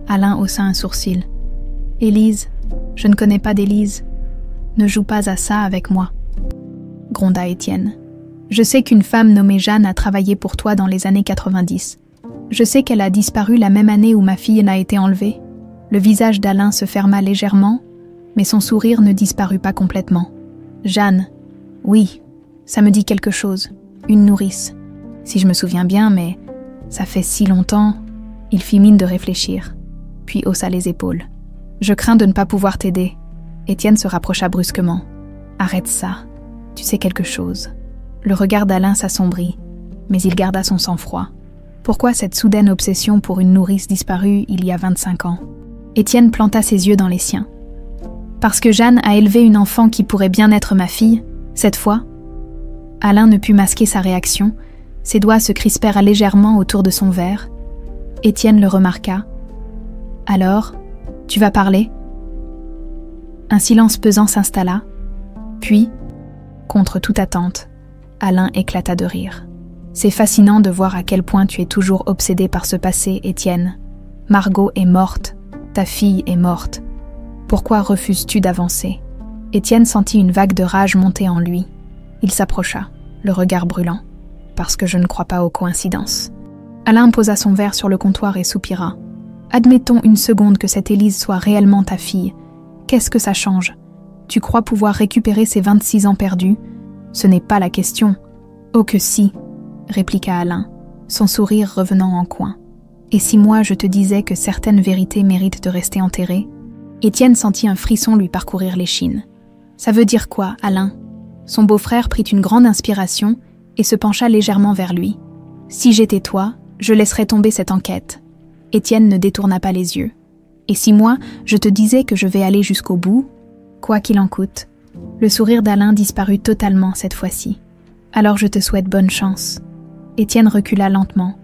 Alain haussa un sourcil. « Élise, je ne connais pas d'Élise. Ne joue pas à ça avec moi. » Gronda Étienne. « Je sais qu'une femme nommée Jeanne a travaillé pour toi dans les années 90. Je sais qu'elle a disparu la même année où ma fille n'a été enlevée. » Le visage d'Alain se ferma légèrement, mais son sourire ne disparut pas complètement. « Jeanne, oui, ça me dit quelque chose. Une nourrice. Si je me souviens bien, mais ça fait si longtemps. » Il fit mine de réfléchir, puis haussa les épaules. « Je crains de ne pas pouvoir t'aider. » Étienne se rapprocha brusquement. « Arrête ça. Tu sais quelque chose. » Le regard d'Alain s'assombrit, mais il garda son sang-froid. Pourquoi cette soudaine obsession pour une nourrice disparue il y a 25 ans? Étienne planta ses yeux dans les siens. « Parce que Jeanne a élevé une enfant qui pourrait bien être ma fille, cette fois ?» Alain ne put masquer sa réaction. Ses doigts se crispèrent légèrement autour de son verre. Étienne le remarqua. « Alors, tu vas parler ?» Un silence pesant s'installa. Puis, contre toute attente, Alain éclata de rire. « C'est fascinant de voir à quel point tu es toujours obsédé par ce passé, Étienne. Margot est morte, ta fille est morte. Pourquoi refuses-tu d'avancer ?» Étienne sentit une vague de rage monter en lui. Il s'approcha, le regard brûlant. « Parce que je ne crois pas aux coïncidences. » Alain posa son verre sur le comptoir et soupira. « Admettons une seconde que cette Élise soit réellement ta fille. Qu'est-ce que ça change? Tu crois pouvoir récupérer ces 26 ans perdus? Ce n'est pas la question. »« Oh que si !» répliqua Alain, son sourire revenant en coin. « Et si moi je te disais que certaines vérités méritent de rester enterrées ?» Étienne sentit un frisson lui parcourir l'échine. « Ça veut dire quoi, Alain ?» Son beau-frère prit une grande inspiration et se pencha légèrement vers lui. « Si j'étais toi, je laisserais tomber cette enquête. » Étienne ne détourna pas les yeux. « Et si moi, je te disais que je vais aller jusqu'au bout, quoi qu'il en coûte ?» Le sourire d'Alain disparut totalement cette fois-ci. « Alors je te souhaite bonne chance. » Étienne recula lentement,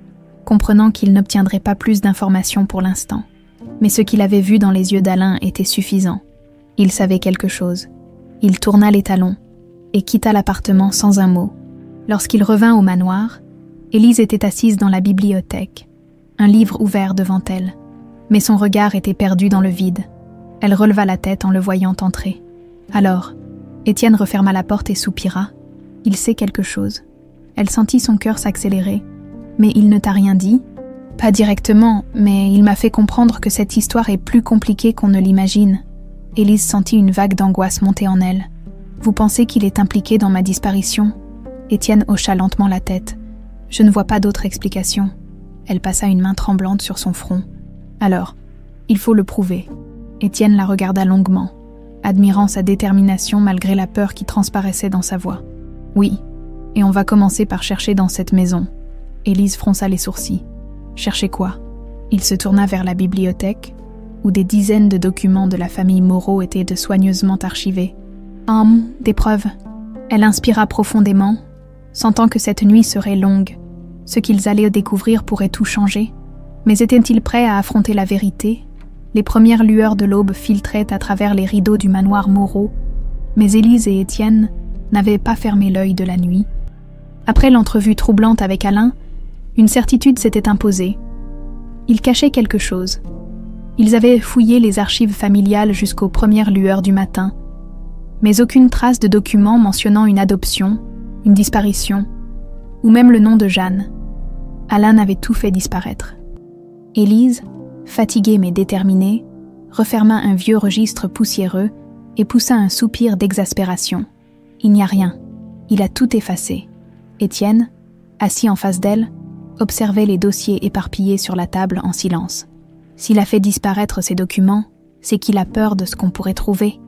comprenant qu'il n'obtiendrait pas plus d'informations pour l'instant. Mais ce qu'il avait vu dans les yeux d'Alain était suffisant. Il savait quelque chose. Il tourna les talons et quitta l'appartement sans un mot. Lorsqu'il revint au manoir, Élise était assise dans la bibliothèque, un livre ouvert devant elle. Mais son regard était perdu dans le vide. Elle releva la tête en le voyant entrer. Alors, Étienne referma la porte et soupira. Il sait quelque chose. Elle sentit son cœur s'accélérer. Mais il ne t'a rien dit ? Pas directement, mais il m'a fait comprendre que cette histoire est plus compliquée qu'on ne l'imagine. Élise sentit une vague d'angoisse monter en elle. Vous pensez qu'il est impliqué dans ma disparition ? Étienne hocha lentement la tête. Je ne vois pas d'autre explication. Elle passa une main tremblante sur son front. Alors, il faut le prouver. Étienne la regarda longuement, admirant sa détermination malgré la peur qui transparaissait dans sa voix. Oui, et on va commencer par chercher dans cette maison. Élise fronça les sourcils. Chercher quoi ? Il se tourna vers la bibliothèque, où des dizaines de documents de la famille Moreau étaient soigneusement archivés. Des preuves. Elle inspira profondément, sentant que cette nuit serait longue. Ce qu'ils allaient découvrir pourrait tout changer. Mais étaient-ils prêts à affronter la vérité ? Les premières lueurs de l'aube filtraient à travers les rideaux du manoir Moreau, mais Élise et Étienne n'avaient pas fermé l'œil de la nuit. Après l'entrevue troublante avec Alain, une certitude s'était imposée. Ils cachaient quelque chose. Ils avaient fouillé les archives familiales jusqu'aux premières lueurs du matin, mais aucune trace de document mentionnant une adoption, une disparition, ou même le nom de Jeanne. Alain avait tout fait disparaître. Élise, fatiguée mais déterminée, referma un vieux registre poussiéreux et poussa un soupir d'exaspération. Il n'y a rien. Il a tout effacé. Étienne, assis en face d'elle, observait les dossiers éparpillés sur la table en silence. S'il a fait disparaître ces documents, c'est qu'il a peur de ce qu'on pourrait trouver.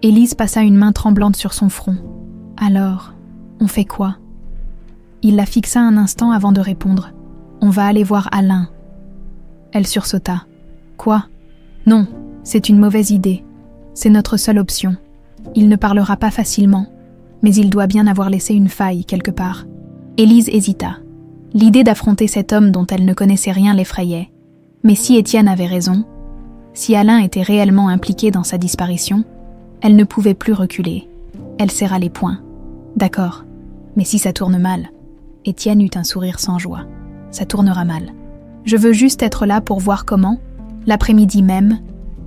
Élise passa une main tremblante sur son front. Alors, on fait quoi ? Il la fixa un instant avant de répondre. On va aller voir Alain. Elle sursauta. Quoi ? Non, c'est une mauvaise idée. C'est notre seule option. Il ne parlera pas facilement, mais il doit bien avoir laissé une faille quelque part. Élise hésita. L'idée d'affronter cet homme dont elle ne connaissait rien l'effrayait. Mais si Étienne avait raison, si Alain était réellement impliqué dans sa disparition, elle ne pouvait plus reculer. Elle serra les poings. D'accord, mais si ça tourne mal? Étienne eut un sourire sans joie. Ça tournera mal. Je veux juste être là pour voir comment. L'après-midi même,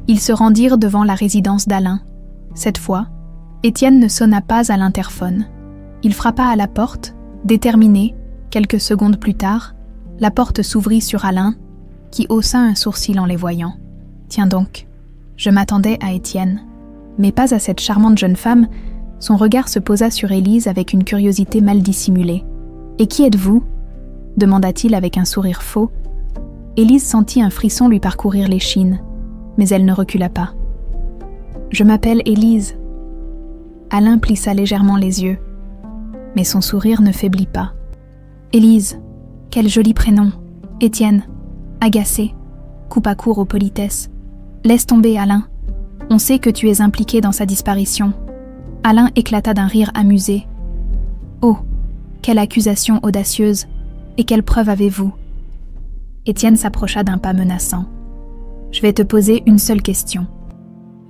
ils se rendirent devant la résidence d'Alain. Cette fois, Étienne ne sonna pas à l'interphone. Il frappa à la porte, déterminé. Quelques secondes plus tard, la porte s'ouvrit sur Alain, qui haussa un sourcil en les voyant. Tiens donc, je m'attendais à Étienne, mais pas à cette charmante jeune femme. Son regard se posa sur Élise avec une curiosité mal dissimulée. « Et qui êtes-vous » demanda-t-il avec un sourire faux. Élise sentit un frisson lui parcourir l'échine, mais elle ne recula pas. « Je m'appelle Élise. » Alain plissa légèrement les yeux, mais son sourire ne faiblit pas. « Élise, quel joli prénom. Étienne, agacé, coupa court aux politesses. Laisse tomber, Alain. On sait que tu es impliqué dans sa disparition. » Alain éclata d'un rire amusé. « Oh, quelle accusation audacieuse. Et quelle preuve avez-vous » Étienne s'approcha d'un pas menaçant. « Je vais te poser une seule question.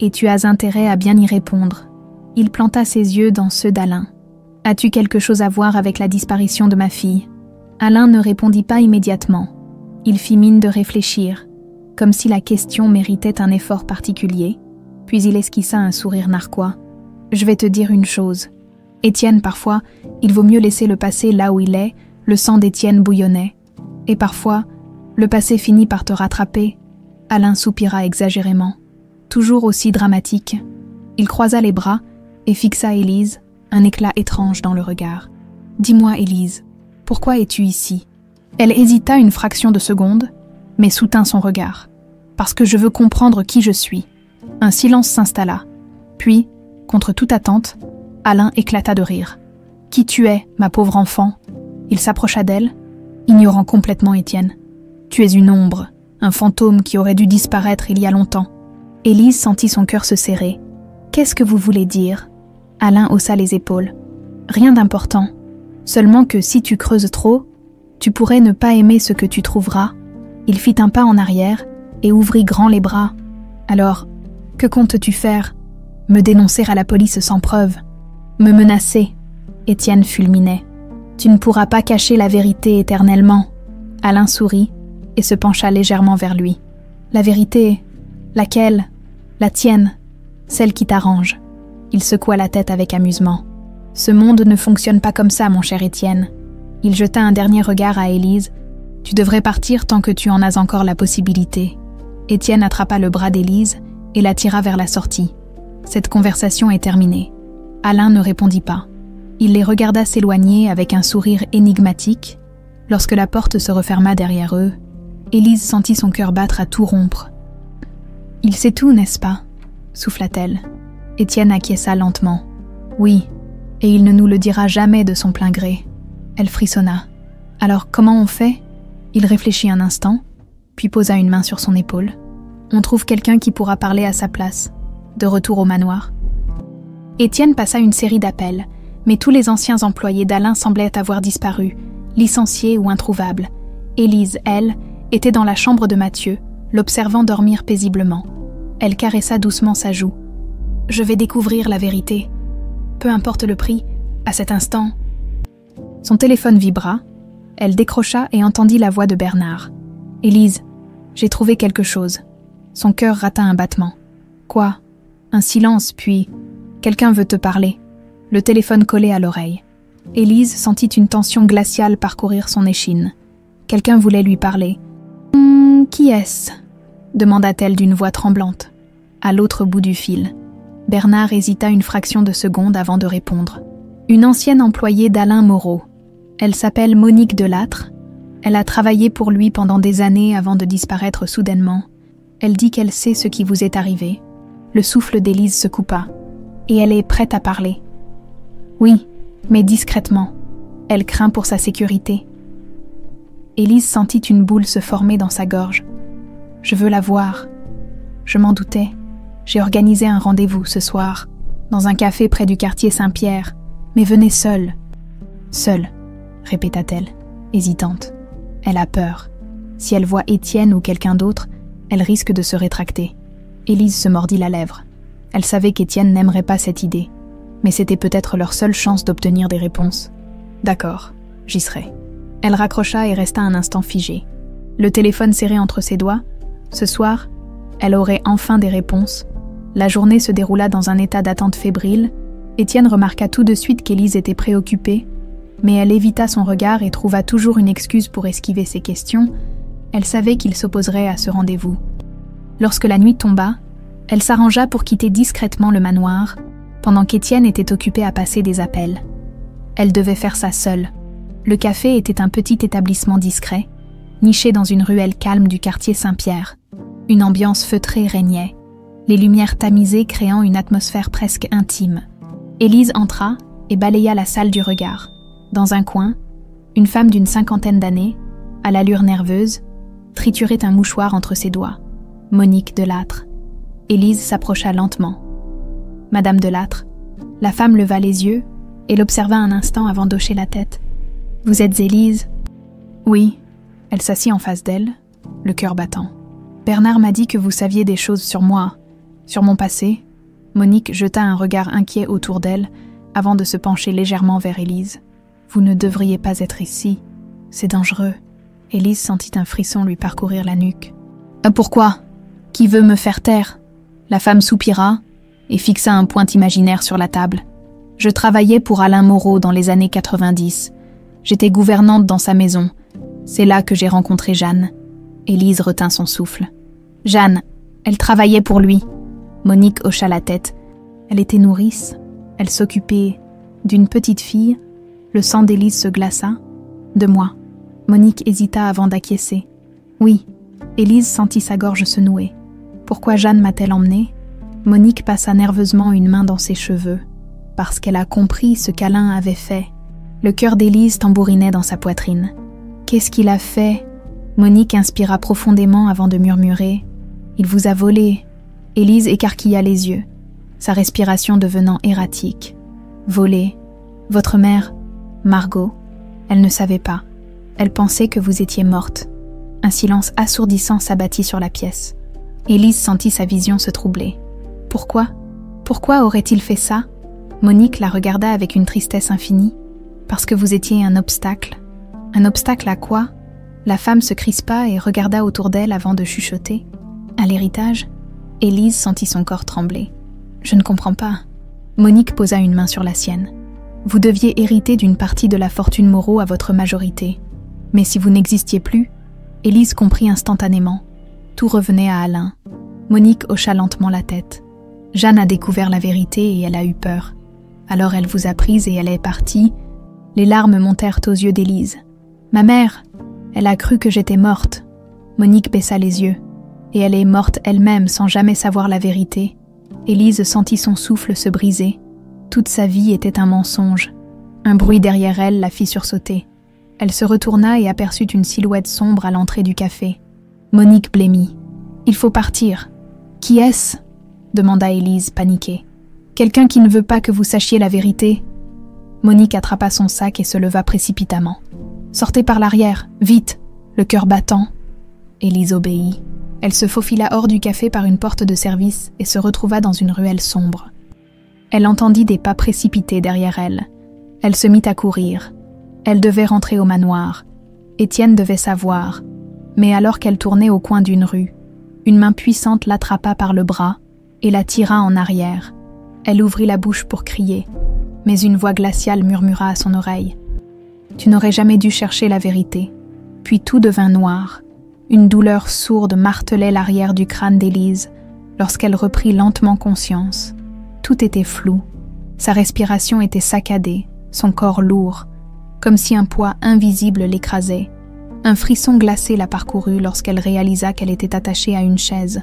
Et tu as intérêt à bien y répondre. » Il planta ses yeux dans ceux d'Alain. « As-tu quelque chose à voir avec la disparition de ma fille ?» Alain ne répondit pas immédiatement. Il fit mine de réfléchir, comme si la question méritait un effort particulier, puis il esquissa un sourire narquois. « Je vais te dire une chose. Étienne, parfois, il vaut mieux laisser le passé là où il est, le sang d'Étienne bouillonnait. Et parfois, le passé finit par te rattraper. » Alain soupira exagérément, toujours aussi dramatique. Il croisa les bras et fixa Élise, un éclat étrange dans le regard. « Dis-moi, Élise, pourquoi es-tu ici ?» Elle hésita une fraction de seconde, mais soutint son regard. « Parce que je veux comprendre qui je suis. » Un silence s'installa. Puis, contre toute attente, Alain éclata de rire. « Qui tu es, ma pauvre enfant ?» Il s'approcha d'elle, ignorant complètement Étienne. « Tu es une ombre, un fantôme qui aurait dû disparaître il y a longtemps. » Élise sentit son cœur se serrer. « Qu'est-ce que vous voulez dire ?» Alain haussa les épaules. « Rien d'important. Seulement que si tu creuses trop, tu pourrais ne pas aimer ce que tu trouveras. » Il fit un pas en arrière et ouvrit grand les bras. « Alors, que comptes-tu faire ? Me dénoncer à la police sans preuve ? Me menacer ?» Étienne fulminait. « Tu ne pourras pas cacher la vérité éternellement. » Alain sourit et se pencha légèrement vers lui. « La vérité, laquelle ? La tienne, celle qui t'arrange. » Il secoua la tête avec amusement. « Ce monde ne fonctionne pas comme ça, mon cher Étienne. » Il jeta un dernier regard à Élise, Tu devrais partir tant que tu en as encore la possibilité. Étienne attrapa le bras d'Élise et la tira vers la sortie. Cette conversation est terminée. Alain ne répondit pas. Il les regarda s'éloigner avec un sourire énigmatique. Lorsque la porte se referma derrière eux, Élise sentit son cœur battre à tout rompre. « Il sait tout, n'est-ce pas ?» souffla-t-elle. Étienne acquiesça lentement. « Oui, et il ne nous le dira jamais de son plein gré. » Elle frissonna. « Alors comment on fait ?» Il réfléchit un instant, puis posa une main sur son épaule. « On trouve quelqu'un qui pourra parler à sa place. » De retour au manoir. Étienne passa une série d'appels, mais tous les anciens employés d'Alain semblaient avoir disparu, licenciés ou introuvables. Élise, elle, était dans la chambre de Mathieu, l'observant dormir paisiblement. Elle caressa doucement sa joue. « Je vais découvrir la vérité. Peu importe le prix, à cet instant. » Son téléphone vibra. Elle décrocha et entendit la voix de Bernard. « Élise, j'ai trouvé quelque chose. » Son cœur rata un battement. « Quoi ?» Un silence, puis « Quelqu'un veut te parler. » Le téléphone collé à l'oreille. Élise sentit une tension glaciale parcourir son échine. Quelqu'un voulait lui parler. « Qui est-ce » demanda-t-elle d'une voix tremblante. À l'autre bout du fil. Bernard hésita une fraction de seconde avant de répondre. Une ancienne employée d'Alain Moreau. Elle s'appelle Monique Delattre. Elle a travaillé pour lui pendant des années avant de disparaître soudainement. Elle dit qu'elle sait ce qui vous est arrivé. Le souffle d'Élise se coupa. Et elle est prête à parler. Oui, mais discrètement. Elle craint pour sa sécurité. Élise sentit une boule se former dans sa gorge. Je veux la voir. Je m'en doutais. J'ai organisé un rendez-vous ce soir, dans un café près du quartier Saint-Pierre. Mais venez seule. Seule, répéta-t-elle, hésitante. Elle a peur. Si elle voit Étienne ou quelqu'un d'autre, elle risque de se rétracter. Élise se mordit la lèvre. Elle savait qu'Étienne n'aimerait pas cette idée, mais c'était peut-être leur seule chance d'obtenir des réponses. D'accord, j'y serai. Elle raccrocha et resta un instant figée. Le téléphone serré entre ses doigts. Ce soir, elle aurait enfin des réponses. La journée se déroula dans un état d'attente fébrile. Étienne remarqua tout de suite qu'Élise était préoccupée, mais elle évita son regard et trouva toujours une excuse pour esquiver ses questions. Elle savait qu'il s'opposerait à ce rendez-vous. Lorsque la nuit tomba, elle s'arrangea pour quitter discrètement le manoir, pendant qu'Étienne était occupé à passer des appels. Elle devait faire ça seule. Le café était un petit établissement discret, niché dans une ruelle calme du quartier Saint-Pierre. Une ambiance feutrée régnait, les lumières tamisées créant une atmosphère presque intime. Élise entra et balaya la salle du regard. Dans un coin, une femme d'une 50aine d'années, à l'allure nerveuse, triturait un mouchoir entre ses doigts. Monique Delattre. Élise s'approcha lentement. « Madame Delattre ». La femme leva les yeux et l'observa un instant avant d'hocher la tête. « Vous êtes Élise ?»« Oui. » Elle s'assit en face d'elle, le cœur battant. « Bernard m'a dit que vous saviez des choses sur moi, sur mon passé. » Monique jeta un regard inquiet autour d'elle avant de se pencher légèrement vers Élise. « Vous ne devriez pas être ici. C'est dangereux. » Élise sentit un frisson lui parcourir la nuque. « Pourquoi ? Qui veut me faire taire ?» La femme soupira et fixa un point imaginaire sur la table. « Je travaillais pour Alain Moreau dans les années 90. J'étais gouvernante dans sa maison. C'est là que j'ai rencontré Jeanne. » Élise retint son souffle. « Jeanne, elle travaillait pour lui. » Monique hocha la tête. Elle était nourrice. Elle s'occupait d'une petite fille. Le sang d'Élise se glaça. « De moi. » Monique hésita avant d'acquiescer. « Oui. » Élise sentit sa gorge se nouer. « Pourquoi Jeanne m'a-t-elle emmenée ?» Monique passa nerveusement une main dans ses cheveux, parce qu'elle a compris ce qu'Alain avait fait. Le cœur d'Élise tambourinait dans sa poitrine. « Qu'est-ce qu'il a fait ?» Monique inspira profondément avant de murmurer. « Il vous a volé. » Élise écarquilla les yeux, sa respiration devenant erratique. « Volé. Votre mère, Margot, elle ne savait pas. Elle pensait que vous étiez morte. » Un silence assourdissant s'abattit sur la pièce. Élise sentit sa vision se troubler. « Pourquoi ? Pourquoi aurait-il fait ça ?» Monique la regarda avec une tristesse infinie. « Parce que vous étiez un obstacle. » « Un obstacle à quoi ?» La femme se crispa et regarda autour d'elle avant de chuchoter. « À l'héritage ?» Élise sentit son corps trembler. « Je ne comprends pas. » Monique posa une main sur la sienne. « Vous deviez hériter d'une partie de la fortune Moreau à votre majorité. Mais si vous n'existiez plus, Élise comprit instantanément. Tout revenait à Alain. Monique hocha lentement la tête. Jeanne a découvert la vérité et elle a eu peur. Alors elle vous a prise et elle est partie. Les larmes montèrent aux yeux d'Élise. « Ma mère, elle a cru que j'étais morte. » Monique baissa les yeux. Et elle est morte elle-même sans jamais savoir la vérité. Élise sentit son souffle se briser. Toute sa vie était un mensonge. Un bruit derrière elle la fit sursauter. Elle se retourna et aperçut une silhouette sombre à l'entrée du café. Monique blêmit. « Il faut partir. »« Qui est-ce » demanda Élise, paniquée. « Quelqu'un qui ne veut pas que vous sachiez la vérité. » Monique attrapa son sac et se leva précipitamment. « Sortez par l'arrière, vite !» le cœur battant. Élise obéit. Elle se faufila hors du café par une porte de service et se retrouva dans une ruelle sombre. Elle entendit des pas précipités derrière elle. Elle se mit à courir. Elle devait rentrer au manoir. Étienne devait savoir. Mais alors qu'elle tournait au coin d'une rue, une main puissante l'attrapa par le bras et la tira en arrière. Elle ouvrit la bouche pour crier, mais une voix glaciale murmura à son oreille. « Tu n'aurais jamais dû chercher la vérité. » Puis tout devint noir. Une douleur sourde martelait l'arrière du crâne d'Élise lorsqu'elle reprit lentement conscience. Tout était flou. Sa respiration était saccadée, son corps lourd, comme si un poids invisible l'écrasait. Un frisson glacé la parcourut lorsqu'elle réalisa qu'elle était attachée à une chaise.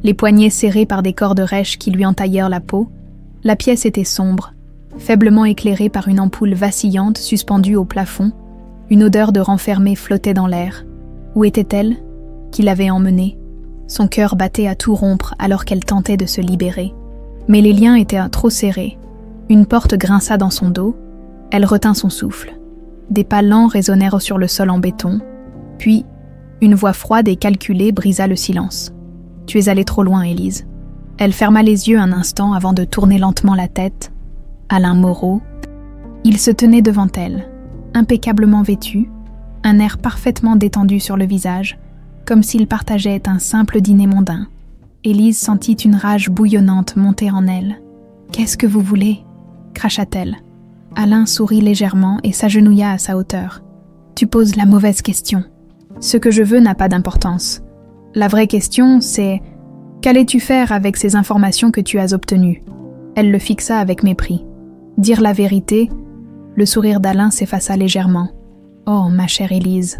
Les poignets serrés par des cordes rêches qui lui entaillèrent la peau. La pièce était sombre, faiblement éclairée par une ampoule vacillante suspendue au plafond. Une odeur de renfermé flottait dans l'air. Où était-elle? Qui l'avait emmenée? Son cœur battait à tout rompre alors qu'elle tentait de se libérer. Mais les liens étaient trop serrés. Une porte grinça dans son dos. Elle retint son souffle. Des pas lents résonnèrent sur le sol en béton. Puis, une voix froide et calculée brisa le silence. « Tu es allée trop loin, Élise. » Elle ferma les yeux un instant avant de tourner lentement la tête. Alain Moreau. Il se tenait devant elle, impeccablement vêtu, un air parfaitement détendu sur le visage, comme s'il partageait un simple dîner mondain. Élise sentit une rage bouillonnante monter en elle. « Qu'est-ce que vous voulez ?» cracha-t-elle. Alain sourit légèrement et s'agenouilla à sa hauteur. « Tu poses la mauvaise question. Ce que je veux n'a pas d'importance. La vraie question, c'est « Qu'allais-tu faire avec ces informations que tu as obtenues ?» Elle le fixa avec mépris. Dire la vérité, le sourire d'Alain s'effaça légèrement. « Oh, ma chère Élise,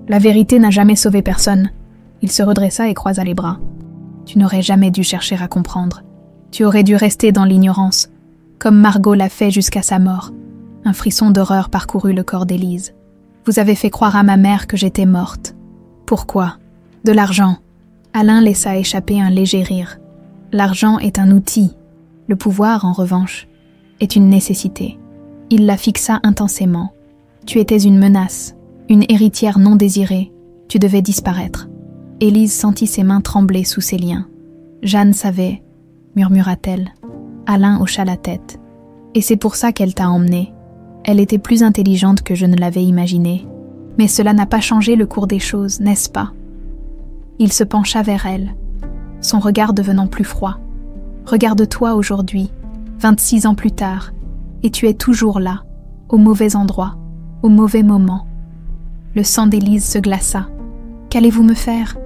la vérité n'a jamais sauvé personne. » Il se redressa et croisa les bras. « Tu n'aurais jamais dû chercher à comprendre. Tu aurais dû rester dans l'ignorance, comme Margot l'a fait jusqu'à sa mort. » Un frisson d'horreur parcourut le corps d'Élise. « Vous avez fait croire à ma mère que j'étais morte. Pourquoi? De l'argent. » Alain laissa échapper un léger rire. « L'argent est un outil. Le pouvoir, en revanche, est une nécessité. » Il la fixa intensément. « Tu étais une menace, une héritière non désirée. Tu devais disparaître. » Élise sentit ses mains trembler sous ses liens. « Jeanne savait, » murmura-t-elle. Alain hocha la tête. « Et c'est pour ça qu'elle t'a emmenée. Elle était plus intelligente que je ne l'avais imaginé. Mais cela n'a pas changé le cours des choses, n'est-ce pas ?» Il se pencha vers elle, son regard devenant plus froid. « Regarde-toi aujourd'hui, 26 ans plus tard, et tu es toujours là, au mauvais endroit, au mauvais moment. » Le sang d'Élise se glaça. « Qu'allez-vous me faire ?»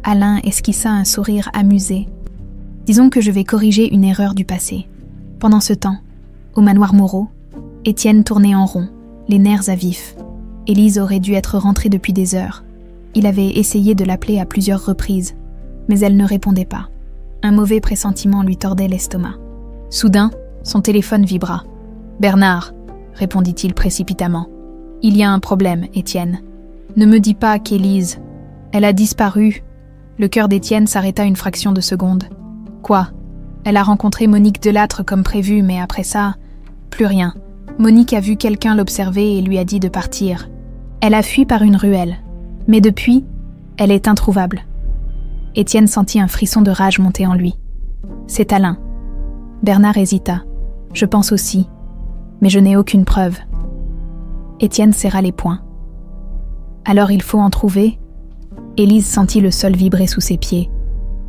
Alain esquissa un sourire amusé. « Disons que je vais corriger une erreur du passé. » Pendant ce temps, au manoir Moreau, Étienne tournait en rond, les nerfs à vif. Élise aurait dû être rentrée depuis des heures. Il avait essayé de l'appeler à plusieurs reprises, mais elle ne répondait pas. Un mauvais pressentiment lui tordait l'estomac. Soudain, son téléphone vibra. « Bernard !» répondit-il précipitamment. « Il y a un problème, Étienne. Ne me dis pas qu'Élise... Elle a disparu. » Le cœur d'Étienne s'arrêta une fraction de seconde. « Quoi? Elle a rencontré Monique Delattre comme prévu, mais après ça, plus rien. Monique a vu quelqu'un l'observer et lui a dit de partir. Elle a fui par une ruelle. Mais depuis, elle est introuvable. » Étienne sentit un frisson de rage monter en lui. « C'est Alain. » Bernard hésita. « Je pense aussi, mais je n'ai aucune preuve. » Étienne serra les poings. « Alors il faut en trouver ?» Élise sentit le sol vibrer sous ses pieds.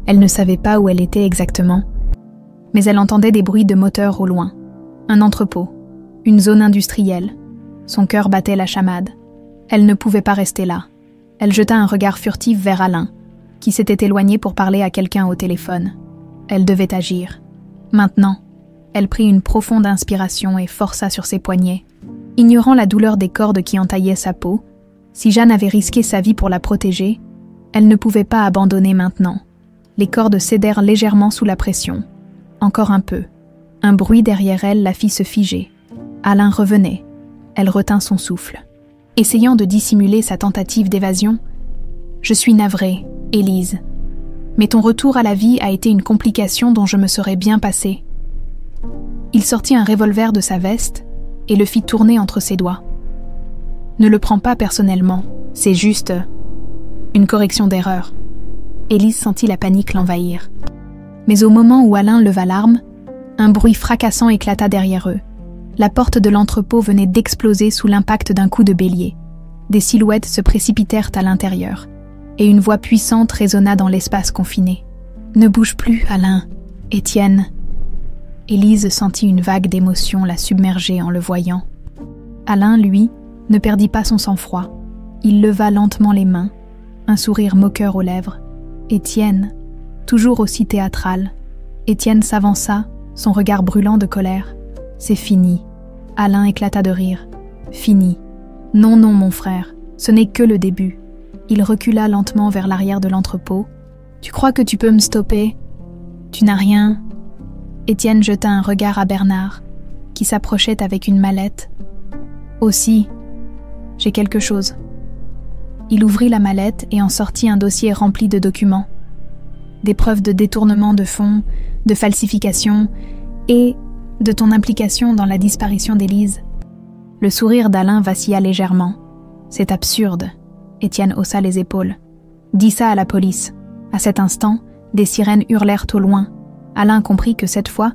Elle ne savait pas où elle était exactement, mais elle entendait des bruits de moteurs au loin. Un entrepôt, une zone industrielle. Son cœur battait la chamade. Elle ne pouvait pas rester là. Elle jeta un regard furtif vers Alain, qui s'était éloigné pour parler à quelqu'un au téléphone. Elle devait agir. Maintenant, elle prit une profonde inspiration et força sur ses poignets. Ignorant la douleur des cordes qui entaillaient sa peau, si Jeanne avait risqué sa vie pour la protéger, elle ne pouvait pas abandonner maintenant. Les cordes cédèrent légèrement sous la pression. Encore un peu. Un bruit derrière elle la fit se figer. Alain revenait. Elle retint son souffle. Essayant de dissimuler sa tentative d'évasion, « Je suis navrée, Élise. Mais ton retour à la vie a été une complication dont je me serais bien passée. » Il sortit un revolver de sa veste et le fit tourner entre ses doigts. « Ne le prends pas personnellement, c'est juste une correction d'erreur. » Élise sentit la panique l'envahir. Mais au moment où Alain leva l'arme, un bruit fracassant éclata derrière eux. La porte de l'entrepôt venait d'exploser sous l'impact d'un coup de bélier. Des silhouettes se précipitèrent à l'intérieur, et une voix puissante résonna dans l'espace confiné. « Ne bouge plus, Alain. Étienne. » Élise sentit une vague d'émotion la submerger en le voyant. Alain, lui, ne perdit pas son sang-froid. Il leva lentement les mains, un sourire moqueur aux lèvres. Étienne, toujours aussi théâtral. Étienne s'avança, son regard brûlant de colère. « C'est fini. » Alain éclata de rire. « Fini. Non, non, mon frère, ce n'est que le début. » Il recula lentement vers l'arrière de l'entrepôt. « Tu crois que tu peux me stopper ? Tu n'as rien. » Étienne jeta un regard à Bernard, qui s'approchait avec une mallette. « Aussi, j'ai quelque chose. » Il ouvrit la mallette et en sortit un dossier rempli de documents. Des preuves de détournement de fonds, de falsification et de ton implication dans la disparition d'Élise. Le sourire d'Alain vacilla légèrement. « C'est absurde. » Étienne haussa les épaules. « Dis ça à la police. » À cet instant, des sirènes hurlèrent au loin. Alain comprit que cette fois,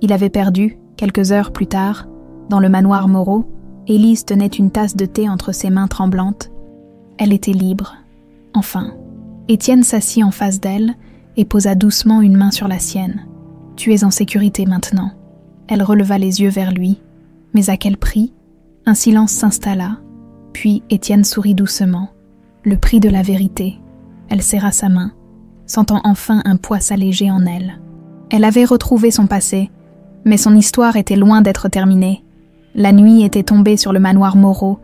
il avait perdu, quelques heures plus tard, dans le manoir Moreau. Élise tenait une tasse de thé entre ses mains tremblantes. Elle était libre. Enfin. Étienne s'assit en face d'elle et posa doucement une main sur la sienne. « Tu es en sécurité maintenant. » Elle releva les yeux vers lui. Mais à quel prix ? Un silence s'installa. Puis Étienne sourit doucement. Le prix de la vérité. Elle serra sa main, sentant enfin un poids s'alléger en elle. Elle avait retrouvé son passé, mais son histoire était loin d'être terminée. La nuit était tombée sur le manoir Moreau,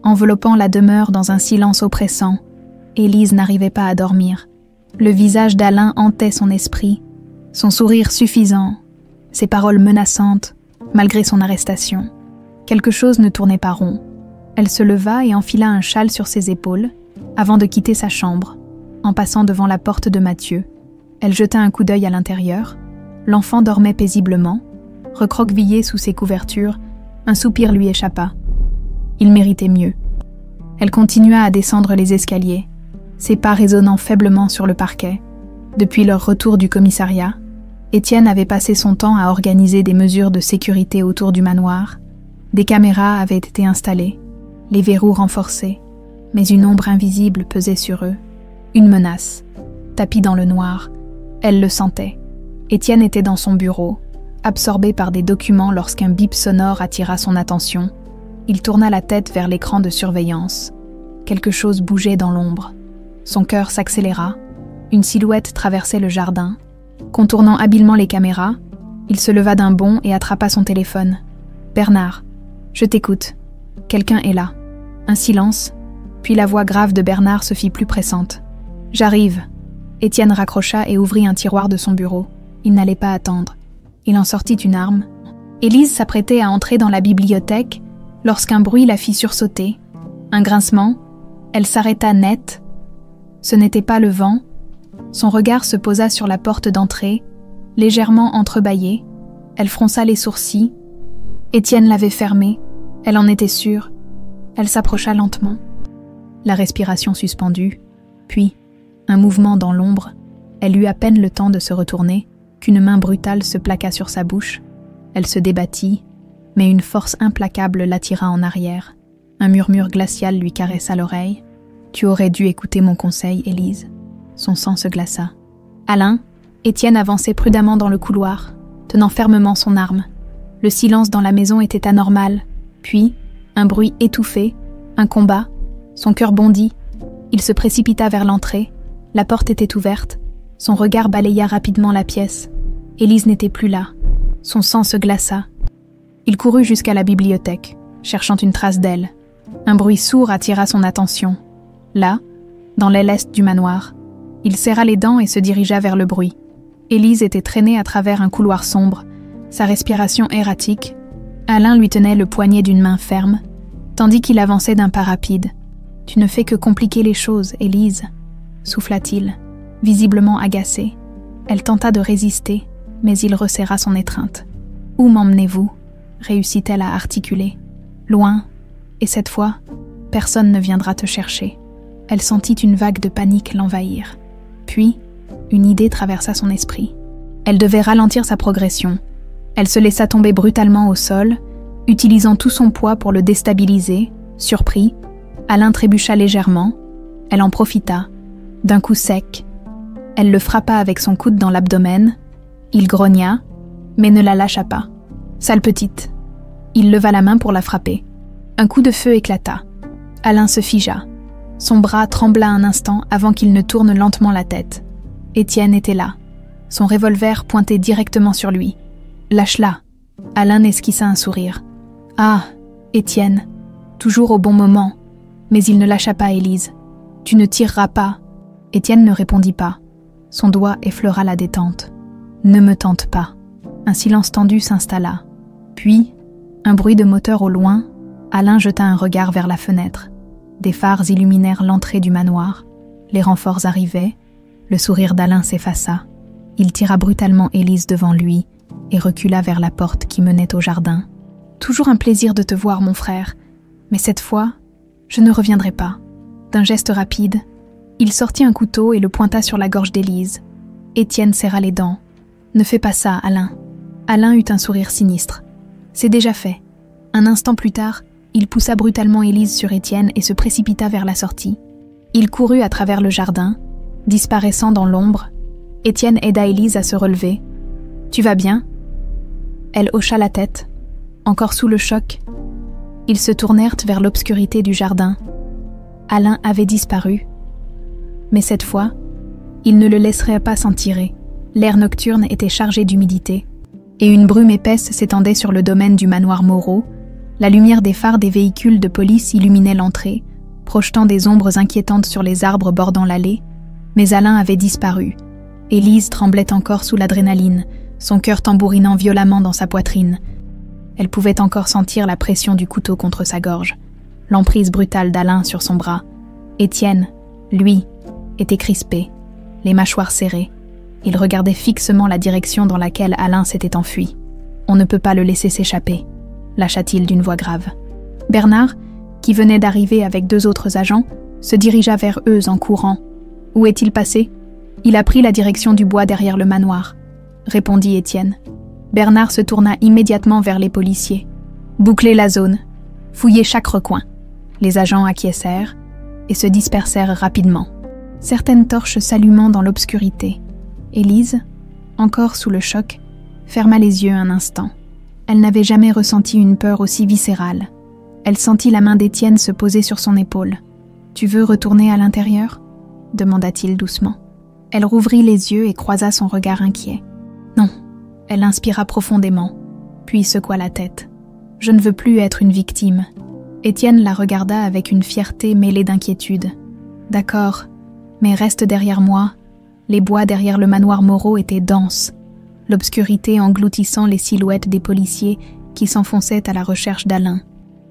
enveloppant la demeure dans un silence oppressant. Élise n'arrivait pas à dormir. Le visage d'Alain hantait son esprit, son sourire suffisant, ses paroles menaçantes, malgré son arrestation. Quelque chose ne tournait pas rond. Elle se leva et enfila un châle sur ses épaules, avant de quitter sa chambre. En passant devant la porte de Mathieu, elle jeta un coup d'œil à l'intérieur. L'enfant dormait paisiblement. Recroquevillé sous ses couvertures, un soupir lui échappa. Il méritait mieux. Elle continua à descendre les escaliers, ses pas résonnant faiblement sur le parquet. Depuis leur retour du commissariat, Étienne avait passé son temps à organiser des mesures de sécurité autour du manoir. Des caméras avaient été installées, les verrous renforcés, mais une ombre invisible pesait sur eux. Une menace, tapie dans le noir. Elle le sentait. Étienne était dans son bureau, absorbé par des documents lorsqu'un bip sonore attira son attention. Il tourna la tête vers l'écran de surveillance. Quelque chose bougeait dans l'ombre. Son cœur s'accéléra. Une silhouette traversait le jardin. Contournant habilement les caméras, il se leva d'un bond et attrapa son téléphone. « Bernard, je t'écoute. Quelqu'un est là. » Un silence, puis la voix grave de Bernard se fit plus pressante. « J'arrive. » Étienne raccrocha et ouvrit un tiroir de son bureau. Il n'allait pas attendre. Il en sortit une arme. Élise s'apprêtait à entrer dans la bibliothèque lorsqu'un bruit la fit sursauter. Un grincement. Elle s'arrêta net. Ce n'était pas le vent. Son regard se posa sur la porte d'entrée, légèrement entrebâillée. Elle fronça les sourcils. Étienne l'avait fermée. Elle en était sûre. Elle s'approcha lentement. La respiration suspendue, puis un mouvement dans l'ombre. Elle eut à peine le temps de se retourner qu'une main brutale se plaqua sur sa bouche. Elle se débattit, mais une force implacable l'attira en arrière. Un murmure glacial lui caressa l'oreille. « Tu aurais dû écouter mon conseil, Élise. » Son sang se glaça. Alain, Étienne avançait prudemment dans le couloir, tenant fermement son arme. Le silence dans la maison était anormal. Puis, un bruit étouffé, un combat. Son cœur bondit. Il se précipita vers l'entrée. La porte était ouverte. Son regard balaya rapidement la pièce. Élise n'était plus là. Son sang se glaça. Il courut jusqu'à la bibliothèque, cherchant une trace d'elle. Un bruit sourd attira son attention. Là, dans l'aile est du manoir, il serra les dents et se dirigea vers le bruit. Élise était traînée à travers un couloir sombre, sa respiration erratique. Alain lui tenait le poignet d'une main ferme, tandis qu'il avançait d'un pas rapide. « Tu ne fais que compliquer les choses, Élise », souffla-t-il, visiblement agacé. Elle tenta de résister, mais il resserra son étreinte. « Où m'emmenez-vous » réussit-elle à articuler. « Loin, et cette fois, personne ne viendra te chercher. » Elle sentit une vague de panique l'envahir. Puis, une idée traversa son esprit. Elle devait ralentir sa progression. Elle se laissa tomber brutalement au sol, utilisant tout son poids pour le déstabiliser. Surpris, Alain trébucha légèrement. Elle en profita. D'un coup sec, elle le frappa avec son coude dans l'abdomen. Il grogna, mais ne la lâcha pas. « Sale petite !» Il leva la main pour la frapper. Un coup de feu éclata. Alain se figea. Son bras trembla un instant avant qu'il ne tourne lentement la tête. Étienne était là. Son revolver pointait directement sur lui. « Lâche-la !» Alain esquissa un sourire. « Ah, Étienne, toujours au bon moment. » Mais il ne lâcha pas Élise. « Tu ne tireras pas. » Étienne ne répondit pas. Son doigt effleura la détente. « Ne me tente pas. » Un silence tendu s'installa. Puis, un bruit de moteur au loin, Alain jeta un regard vers la fenêtre. Des phares illuminèrent l'entrée du manoir. Les renforts arrivaient. Le sourire d'Alain s'effaça. Il tira brutalement Élise devant lui et recula vers la porte qui menait au jardin. « Toujours un plaisir de te voir, mon frère. Mais cette fois, je ne reviendrai pas. » D'un geste rapide, il sortit un couteau et le pointa sur la gorge d'Élise. Étienne serra les dents. « Ne fais pas ça, Alain. » Alain eut un sourire sinistre. « C'est déjà fait. » Un instant plus tard, il poussa brutalement Élise sur Étienne et se précipita vers la sortie. Il courut à travers le jardin, disparaissant dans l'ombre. Étienne aida Élise à se relever. « Tu vas bien ?» Elle hocha la tête, encore sous le choc. Ils se tournèrent vers l'obscurité du jardin. Alain avait disparu. Mais cette fois, il ne le laisserait pas s'en tirer. L'air nocturne était chargé d'humidité, et une brume épaisse s'étendait sur le domaine du manoir Moreau. La lumière des phares des véhicules de police illuminait l'entrée, projetant des ombres inquiétantes sur les arbres bordant l'allée. Mais Alain avait disparu. Élise tremblait encore sous l'adrénaline, son cœur tambourinant violemment dans sa poitrine. Elle pouvait encore sentir la pression du couteau contre sa gorge, l'emprise brutale d'Alain sur son bras. Étienne, lui, était crispé, les mâchoires serrées. Il regardait fixement la direction dans laquelle Alain s'était enfui. « On ne peut pas le laisser s'échapper », lâcha-t-il d'une voix grave. Bernard, qui venait d'arriver avec 2 autres agents, se dirigea vers eux en courant. « Où est-il passé ?»« Il a pris la direction du bois derrière le manoir », répondit Étienne. Bernard se tourna immédiatement vers les policiers. « Bouclez la zone. Fouillez chaque recoin. » Les agents acquiescèrent et se dispersèrent rapidement. Certaines torches s'allumant dans l'obscurité. Élise, encore sous le choc, ferma les yeux un instant. Elle n'avait jamais ressenti une peur aussi viscérale. Elle sentit la main d'Étienne se poser sur son épaule. « Tu veux retourner à l'intérieur ?» demanda-t-il doucement. Elle rouvrit les yeux et croisa son regard inquiet. « Non. » Elle inspira profondément, puis secoua la tête. « Je ne veux plus être une victime. » Étienne la regarda avec une fierté mêlée d'inquiétude. « D'accord, mais reste derrière moi. » Les bois derrière le manoir Moreau étaient denses, l'obscurité engloutissant les silhouettes des policiers qui s'enfonçaient à la recherche d'Alain.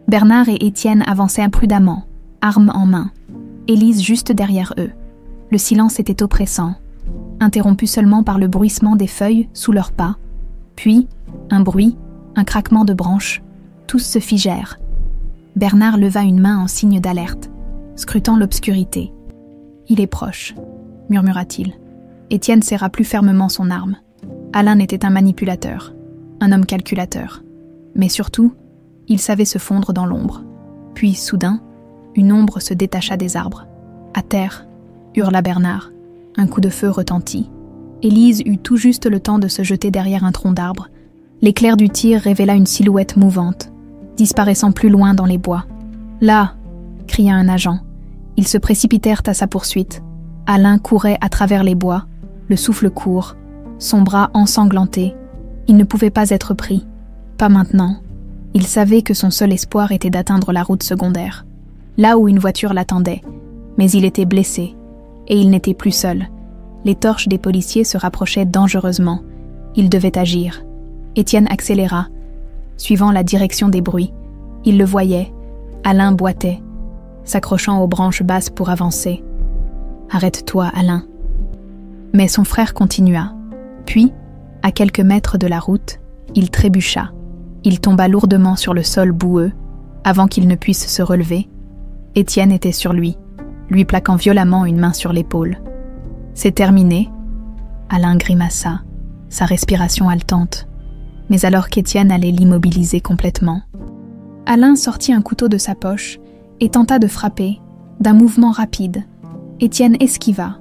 Bernard et Étienne avançaient imprudemment, armes en main. Élise juste derrière eux. Le silence était oppressant, interrompu seulement par le bruissement des feuilles sous leurs pas. Puis, un bruit, un craquement de branches. Tous se figèrent. Bernard leva une main en signe d'alerte, scrutant l'obscurité. « Il est proche », murmura-t-il. Étienne serra plus fermement son arme. Alain était un manipulateur, un homme calculateur. Mais surtout, il savait se fondre dans l'ombre. Puis, soudain, une ombre se détacha des arbres. « À terre !» hurla Bernard. Un coup de feu retentit. Élise eut tout juste le temps de se jeter derrière un tronc d'arbre. L'éclair du tir révéla une silhouette mouvante, disparaissant plus loin dans les bois. « Là !» cria un agent. Ils se précipitèrent à sa poursuite. Alain courait à travers les bois, le souffle court, son bras ensanglanté. Il ne pouvait pas être pris. Pas maintenant. Il savait que son seul espoir était d'atteindre la route secondaire, là où une voiture l'attendait. Mais il était blessé, et il n'était plus seul. Les torches des policiers se rapprochaient dangereusement. Il devait agir. Étienne accéléra, suivant la direction des bruits. Il le voyait. Alain boitait, s'accrochant aux branches basses pour avancer. « Arrête-toi, Alain. » Mais son frère continua. Puis, à quelques mètres de la route, il trébucha. Il tomba lourdement sur le sol boueux, avant qu'il ne puisse se relever. Étienne était sur lui, lui plaquant violemment une main sur l'épaule. « C'est terminé ?» Alain grimaça, sa respiration haletante. Mais alors qu'Étienne allait l'immobiliser complètement. Alain sortit un couteau de sa poche et tenta de frapper, d'un mouvement rapide. Étienne esquiva,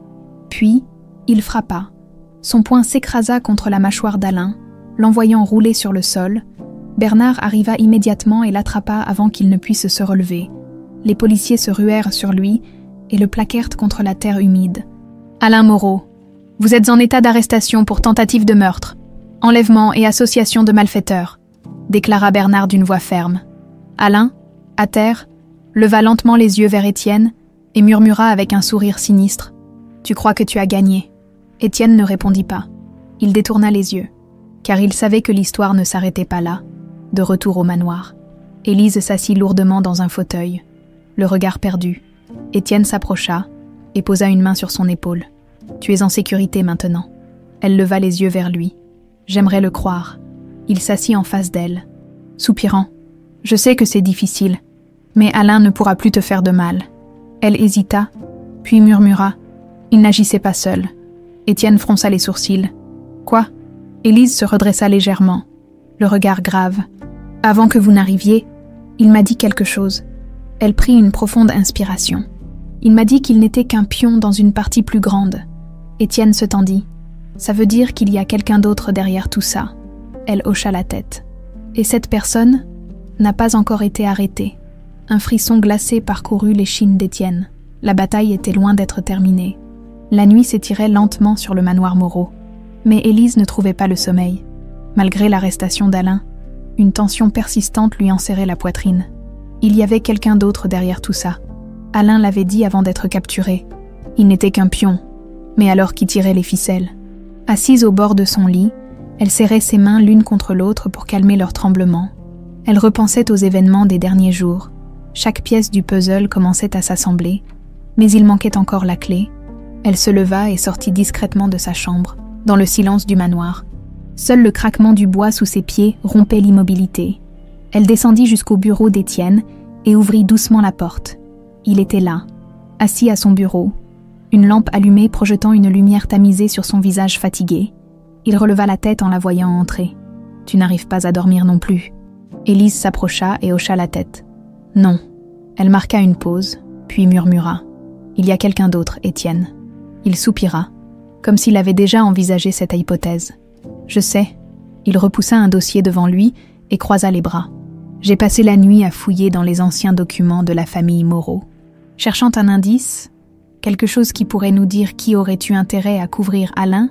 puis il frappa. Son poing s'écrasa contre la mâchoire d'Alain, l'envoyant rouler sur le sol. Bernard arriva immédiatement et l'attrapa avant qu'il ne puisse se relever. Les policiers se ruèrent sur lui et le plaquèrent contre la terre humide. « Alain Moreau, vous êtes en état d'arrestation pour tentative de meurtre, enlèvement et association de malfaiteurs, » déclara Bernard d'une voix ferme. Alain, à terre, leva lentement les yeux vers Étienne et murmura avec un sourire sinistre. « Tu crois que tu as gagné ?» Étienne ne répondit pas. Il détourna les yeux, car il savait que l'histoire ne s'arrêtait pas là, de retour au manoir. Élise s'assit lourdement dans un fauteuil, le regard perdu. Étienne s'approcha et posa une main sur son épaule. « Tu es en sécurité maintenant. » Elle leva les yeux vers lui. « J'aimerais le croire. » Il s'assit en face d'elle, soupirant. « Je sais que c'est difficile, mais Alain ne pourra plus te faire de mal. » Elle hésita, puis murmura. Il n'agissait pas seul. Étienne fronça les sourcils. « Quoi ?» Élise se redressa légèrement, le regard grave. « Avant que vous n'arriviez, il m'a dit quelque chose. » Elle prit une profonde inspiration. Il m'a dit qu'il n'était qu'un pion dans une partie plus grande. Étienne se tendit. « Ça veut dire qu'il y a quelqu'un d'autre derrière tout ça. » Elle hocha la tête. « Et cette personne n'a pas encore été arrêtée. » Un frisson glacé parcourut l'échine d'Étienne. La bataille était loin d'être terminée. La nuit s'étirait lentement sur le manoir Moreau. Mais Élise ne trouvait pas le sommeil. Malgré l'arrestation d'Alain, une tension persistante lui enserrait la poitrine. Il y avait quelqu'un d'autre derrière tout ça. Alain l'avait dit avant d'être capturé. Il n'était qu'un pion, mais alors qui tirait les ficelles. Assise au bord de son lit, elle serrait ses mains l'une contre l'autre pour calmer leur tremblement. Elle repensait aux événements des derniers jours. Chaque pièce du puzzle commençait à s'assembler, mais il manquait encore la clé. Elle se leva et sortit discrètement de sa chambre, dans le silence du manoir. Seul le craquement du bois sous ses pieds rompait l'immobilité. Elle descendit jusqu'au bureau d'Étienne et ouvrit doucement la porte. Il était là, assis à son bureau, une lampe allumée projetant une lumière tamisée sur son visage fatigué. Il releva la tête en la voyant entrer. « Tu n'arrives pas à dormir non plus. » Élise s'approcha et hocha la tête. « Non. » Elle marqua une pause, puis murmura. « Il y a quelqu'un d'autre, Étienne. » Il soupira, comme s'il avait déjà envisagé cette hypothèse. « Je sais. » Il repoussa un dossier devant lui et croisa les bras. « J'ai passé la nuit à fouiller dans les anciens documents de la famille Moreau. Cherchant un indice, quelque chose qui pourrait nous dire qui aurait eu intérêt à couvrir Alain,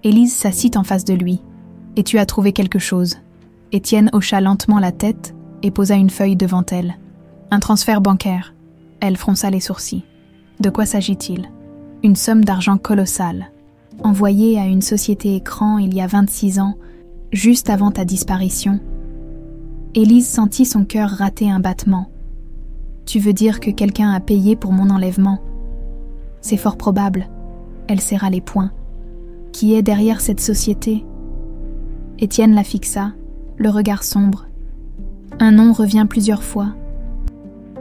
Élise s'assit en face de lui. « Et tu as trouvé quelque chose ?» Étienne hocha lentement la tête et posa une feuille devant elle. « Un transfert bancaire. » Elle fronça les sourcils. « De quoi s'agit-il » ? « Une somme d'argent colossale, envoyée à une société écran il y a 26 ans, juste avant ta disparition. » Élise sentit son cœur rater un battement. « Tu veux dire que quelqu'un a payé pour mon enlèvement ?»« C'est fort probable. » Elle serra les poings. « Qui est derrière cette société ?» Étienne la fixa, le regard sombre. Un nom revient plusieurs fois.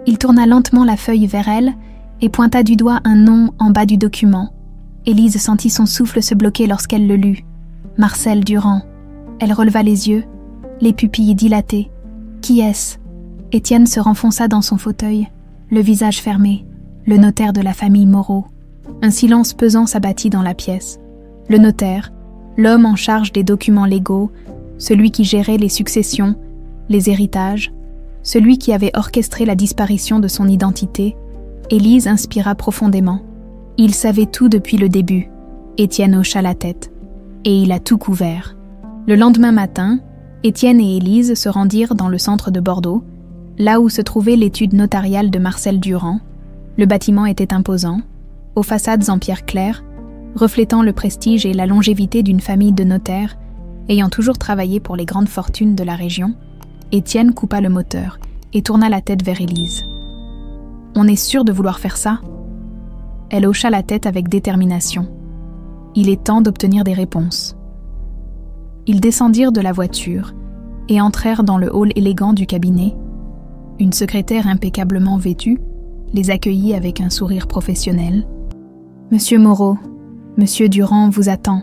Il tourna lentement la feuille vers elle et pointa du doigt un nom en bas du document. Élise sentit son souffle se bloquer lorsqu'elle le lut. Marcel Durand. Elle releva les yeux, les pupilles dilatées. Qui est-ce ? Étienne se renfonça dans son fauteuil, le visage fermé, le notaire de la famille Moreau. Un silence pesant s'abattit dans la pièce. Le notaire, l'homme en charge des documents légaux, celui qui gérait les successions, les héritages, celui qui avait orchestré la disparition de son identité, Élise inspira profondément. Il savait tout depuis le début. Étienne hocha la tête. Et il a tout couvert. Le lendemain matin, Étienne et Élise se rendirent dans le centre de Bordeaux, là où se trouvait l'étude notariale de Marcel Durand. Le bâtiment était imposant, aux façades en pierre claire, reflétant le prestige et la longévité d'une famille de notaires, ayant toujours travaillé pour les grandes fortunes de la région. Étienne coupa le moteur et tourna la tête vers Élise. « On est sûr de vouloir faire ça ?» Elle hocha la tête avec détermination. Il est temps d'obtenir des réponses. Ils descendirent de la voiture et entrèrent dans le hall élégant du cabinet. Une secrétaire impeccablement vêtue les accueillit avec un sourire professionnel. « Monsieur Moreau, Monsieur Durand vous attend. »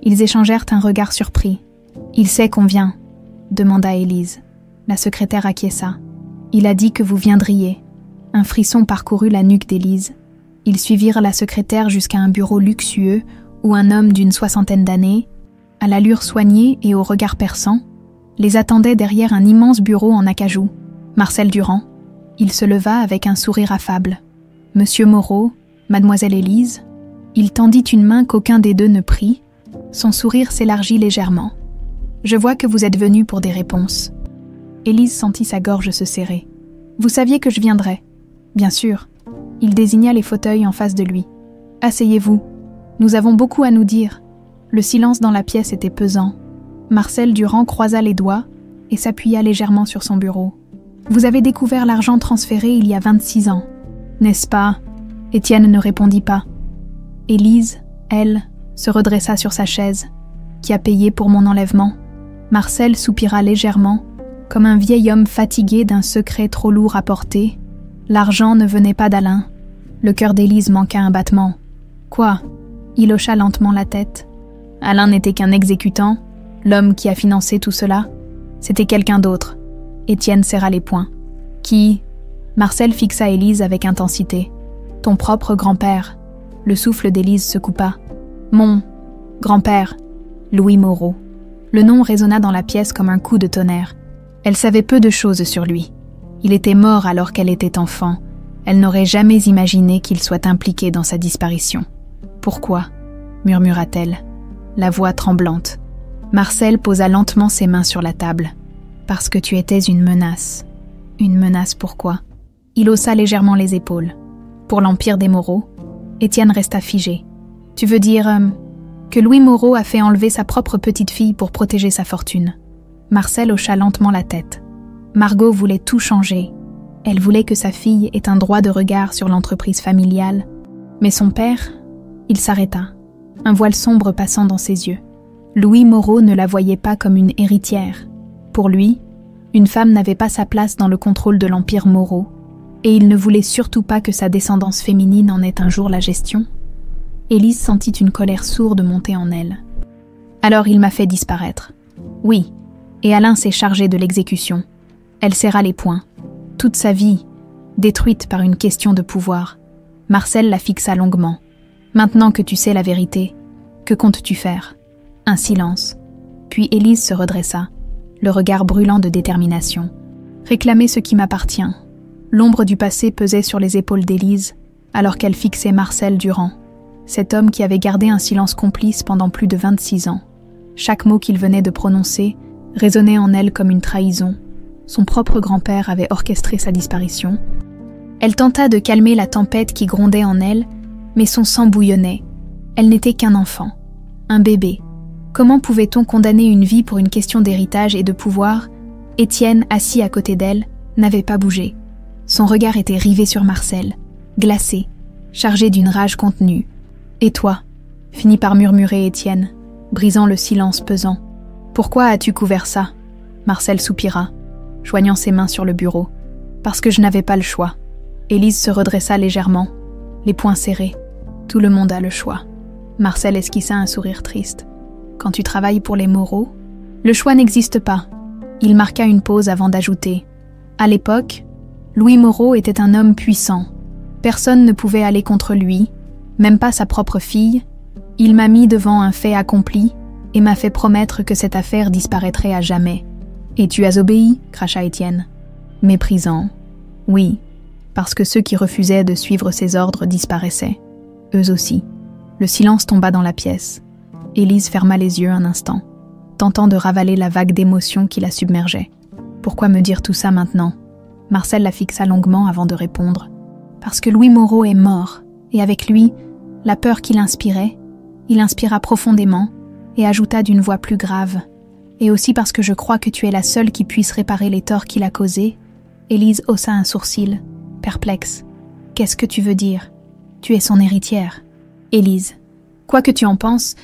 Ils échangèrent un regard surpris. « Il sait qu'on vient ?» demanda Élise. La secrétaire acquiesça. « Il a dit que vous viendriez. » Un frisson parcourut la nuque d'Élise. Ils suivirent la secrétaire jusqu'à un bureau luxueux où un homme d'une 60aine d'années, à l'allure soignée et au regard perçant, les attendait derrière un immense bureau en acajou. Marcel Durand. Il se leva avec un sourire affable. « Monsieur Moreau, Mademoiselle Élise ?» Il tendit une main qu'aucun des deux ne prit. Son sourire s'élargit légèrement. « Je vois que vous êtes venu pour des réponses. » Élise sentit sa gorge se serrer. « Vous saviez que je viendrais ?»« Bien sûr. » Il désigna les fauteuils en face de lui. « Asseyez-vous. Nous avons beaucoup à nous dire. » Le silence dans la pièce était pesant. Marcel Durand croisa les doigts et s'appuya légèrement sur son bureau. « Vous avez découvert l'argent transféré il y a 26 ans, n'est-ce pas ?» Étienne ne répondit pas. Élise, elle, se redressa sur sa chaise. « Qui a payé pour mon enlèvement ?» Marcel soupira légèrement, comme un vieil homme fatigué d'un secret trop lourd à porter. L'argent ne venait pas d'Alain. Le cœur d'Élise manqua un battement. « Quoi ?» Il hocha lentement la tête. Alain n'était qu'un exécutant, l'homme qui a financé tout cela. C'était quelqu'un d'autre. Étienne serra les poings. « Qui ?» Marcel fixa Élise avec intensité. « Ton propre grand-père. » Le souffle d'Élise se coupa. « Mon grand-père, Louis Moreau. » Le nom résonna dans la pièce comme un coup de tonnerre. Elle savait peu de choses sur lui. Il était mort alors qu'elle était enfant. Elle n'aurait jamais imaginé qu'il soit impliqué dans sa disparition. « Pourquoi ?» murmura-t-elle, la voix tremblante. Marcel posa lentement ses mains sur la table. « Parce que tu étais une menace. » « Une menace pourquoi ?» Il haussa légèrement les épaules. « Pour l'Empire des Moreau ?» Étienne resta figé. « Tu veux dire que Louis Moreau a fait enlever sa propre petite-fille pour protéger sa fortune ?» Marcel hocha lentement la tête. Margot voulait tout changer. Elle voulait que sa fille ait un droit de regard sur l'entreprise familiale. Mais son père, il s'arrêta, un voile sombre passant dans ses yeux. Louis Moreau ne la voyait pas comme une héritière. Pour lui, une femme n'avait pas sa place dans le contrôle de l'Empire Moreau, et il ne voulait surtout pas que sa descendance féminine en ait un jour la gestion. Élise sentit une colère sourde monter en elle. Alors il m'a fait disparaître. Oui, et Alain s'est chargé de l'exécution. Elle serra les poings. Toute sa vie, détruite par une question de pouvoir. Marcel la fixa longuement. Maintenant que tu sais la vérité, que comptes-tu faire ? Un silence. Puis Élise se redressa, le regard brûlant de détermination. Réclamer ce qui m'appartient. L'ombre du passé pesait sur les épaules d'Élise, alors qu'elle fixait Marcel Durand, cet homme qui avait gardé un silence complice pendant plus de 26 ans. Chaque mot qu'il venait de prononcer résonnait en elle comme une trahison. Son propre grand-père avait orchestré sa disparition. Elle tenta de calmer la tempête qui grondait en elle, mais son sang bouillonnait. Elle n'était qu'un enfant, un bébé. Comment pouvait-on condamner une vie pour une question d'héritage et de pouvoir ? Étienne, assis à côté d'elle, n'avait pas bougé. Son regard était rivé sur Marcel, glacé, chargé d'une rage contenue. « Et toi ?» finit par murmurer Étienne, brisant le silence pesant. « Pourquoi as-tu couvert ça ?» Marcel soupira, joignant ses mains sur le bureau. « Parce que je n'avais pas le choix. » Élise se redressa légèrement, les poings serrés. « Tout le monde a le choix. » Marcel esquissa un sourire triste. « Quand tu travailles pour les Moreau, le choix n'existe pas. » Il marqua une pause avant d'ajouter. « À l'époque, Louis Moreau était un homme puissant. Personne ne pouvait aller contre lui, même pas sa propre fille. Il m'a mis devant un fait accompli et m'a fait promettre que cette affaire disparaîtrait à jamais. »« Et tu as obéi ?» cracha Étienne. Méprisant. « Oui, parce que ceux qui refusaient de suivre ses ordres disparaissaient, eux aussi. Le silence tomba dans la pièce. Élise ferma les yeux un instant, tentant de ravaler la vague d'émotions qui la submergeait. « Pourquoi me dire tout ça maintenant ?» Marcel la fixa longuement avant de répondre. « Parce que Louis Moreau est mort, et avec lui, la peur qu'il inspirait, il inspira profondément et ajouta d'une voix plus grave. Et aussi parce que je crois que tu es la seule qui puisse réparer les torts qu'il a causés. » Élise haussa un sourcil, perplexe. « Qu'est-ce que tu veux dire ? Tu es son héritière. » Élise, quoi que tu en penses,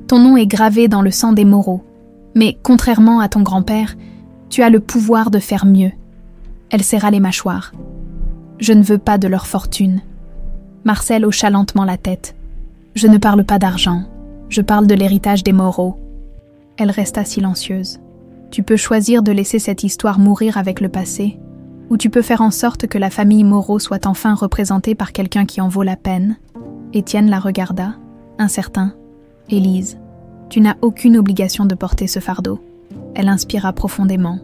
ton nom est gravé dans le sang des Moreau. Mais contrairement à ton grand-père, tu as le pouvoir de faire mieux. Elle serra les mâchoires. Je ne veux pas de leur fortune. Marcel hocha lentement la tête. Je ne parle pas d'argent. Je parle de l'héritage des Moreau. Elle resta silencieuse. Tu peux choisir de laisser cette histoire mourir avec le passé, ou tu peux faire en sorte que la famille Moreau soit enfin représentée par quelqu'un qui en vaut la peine. Étienne la regarda, incertain. Élise, tu n'as aucune obligation de porter ce fardeau. Elle inspira profondément,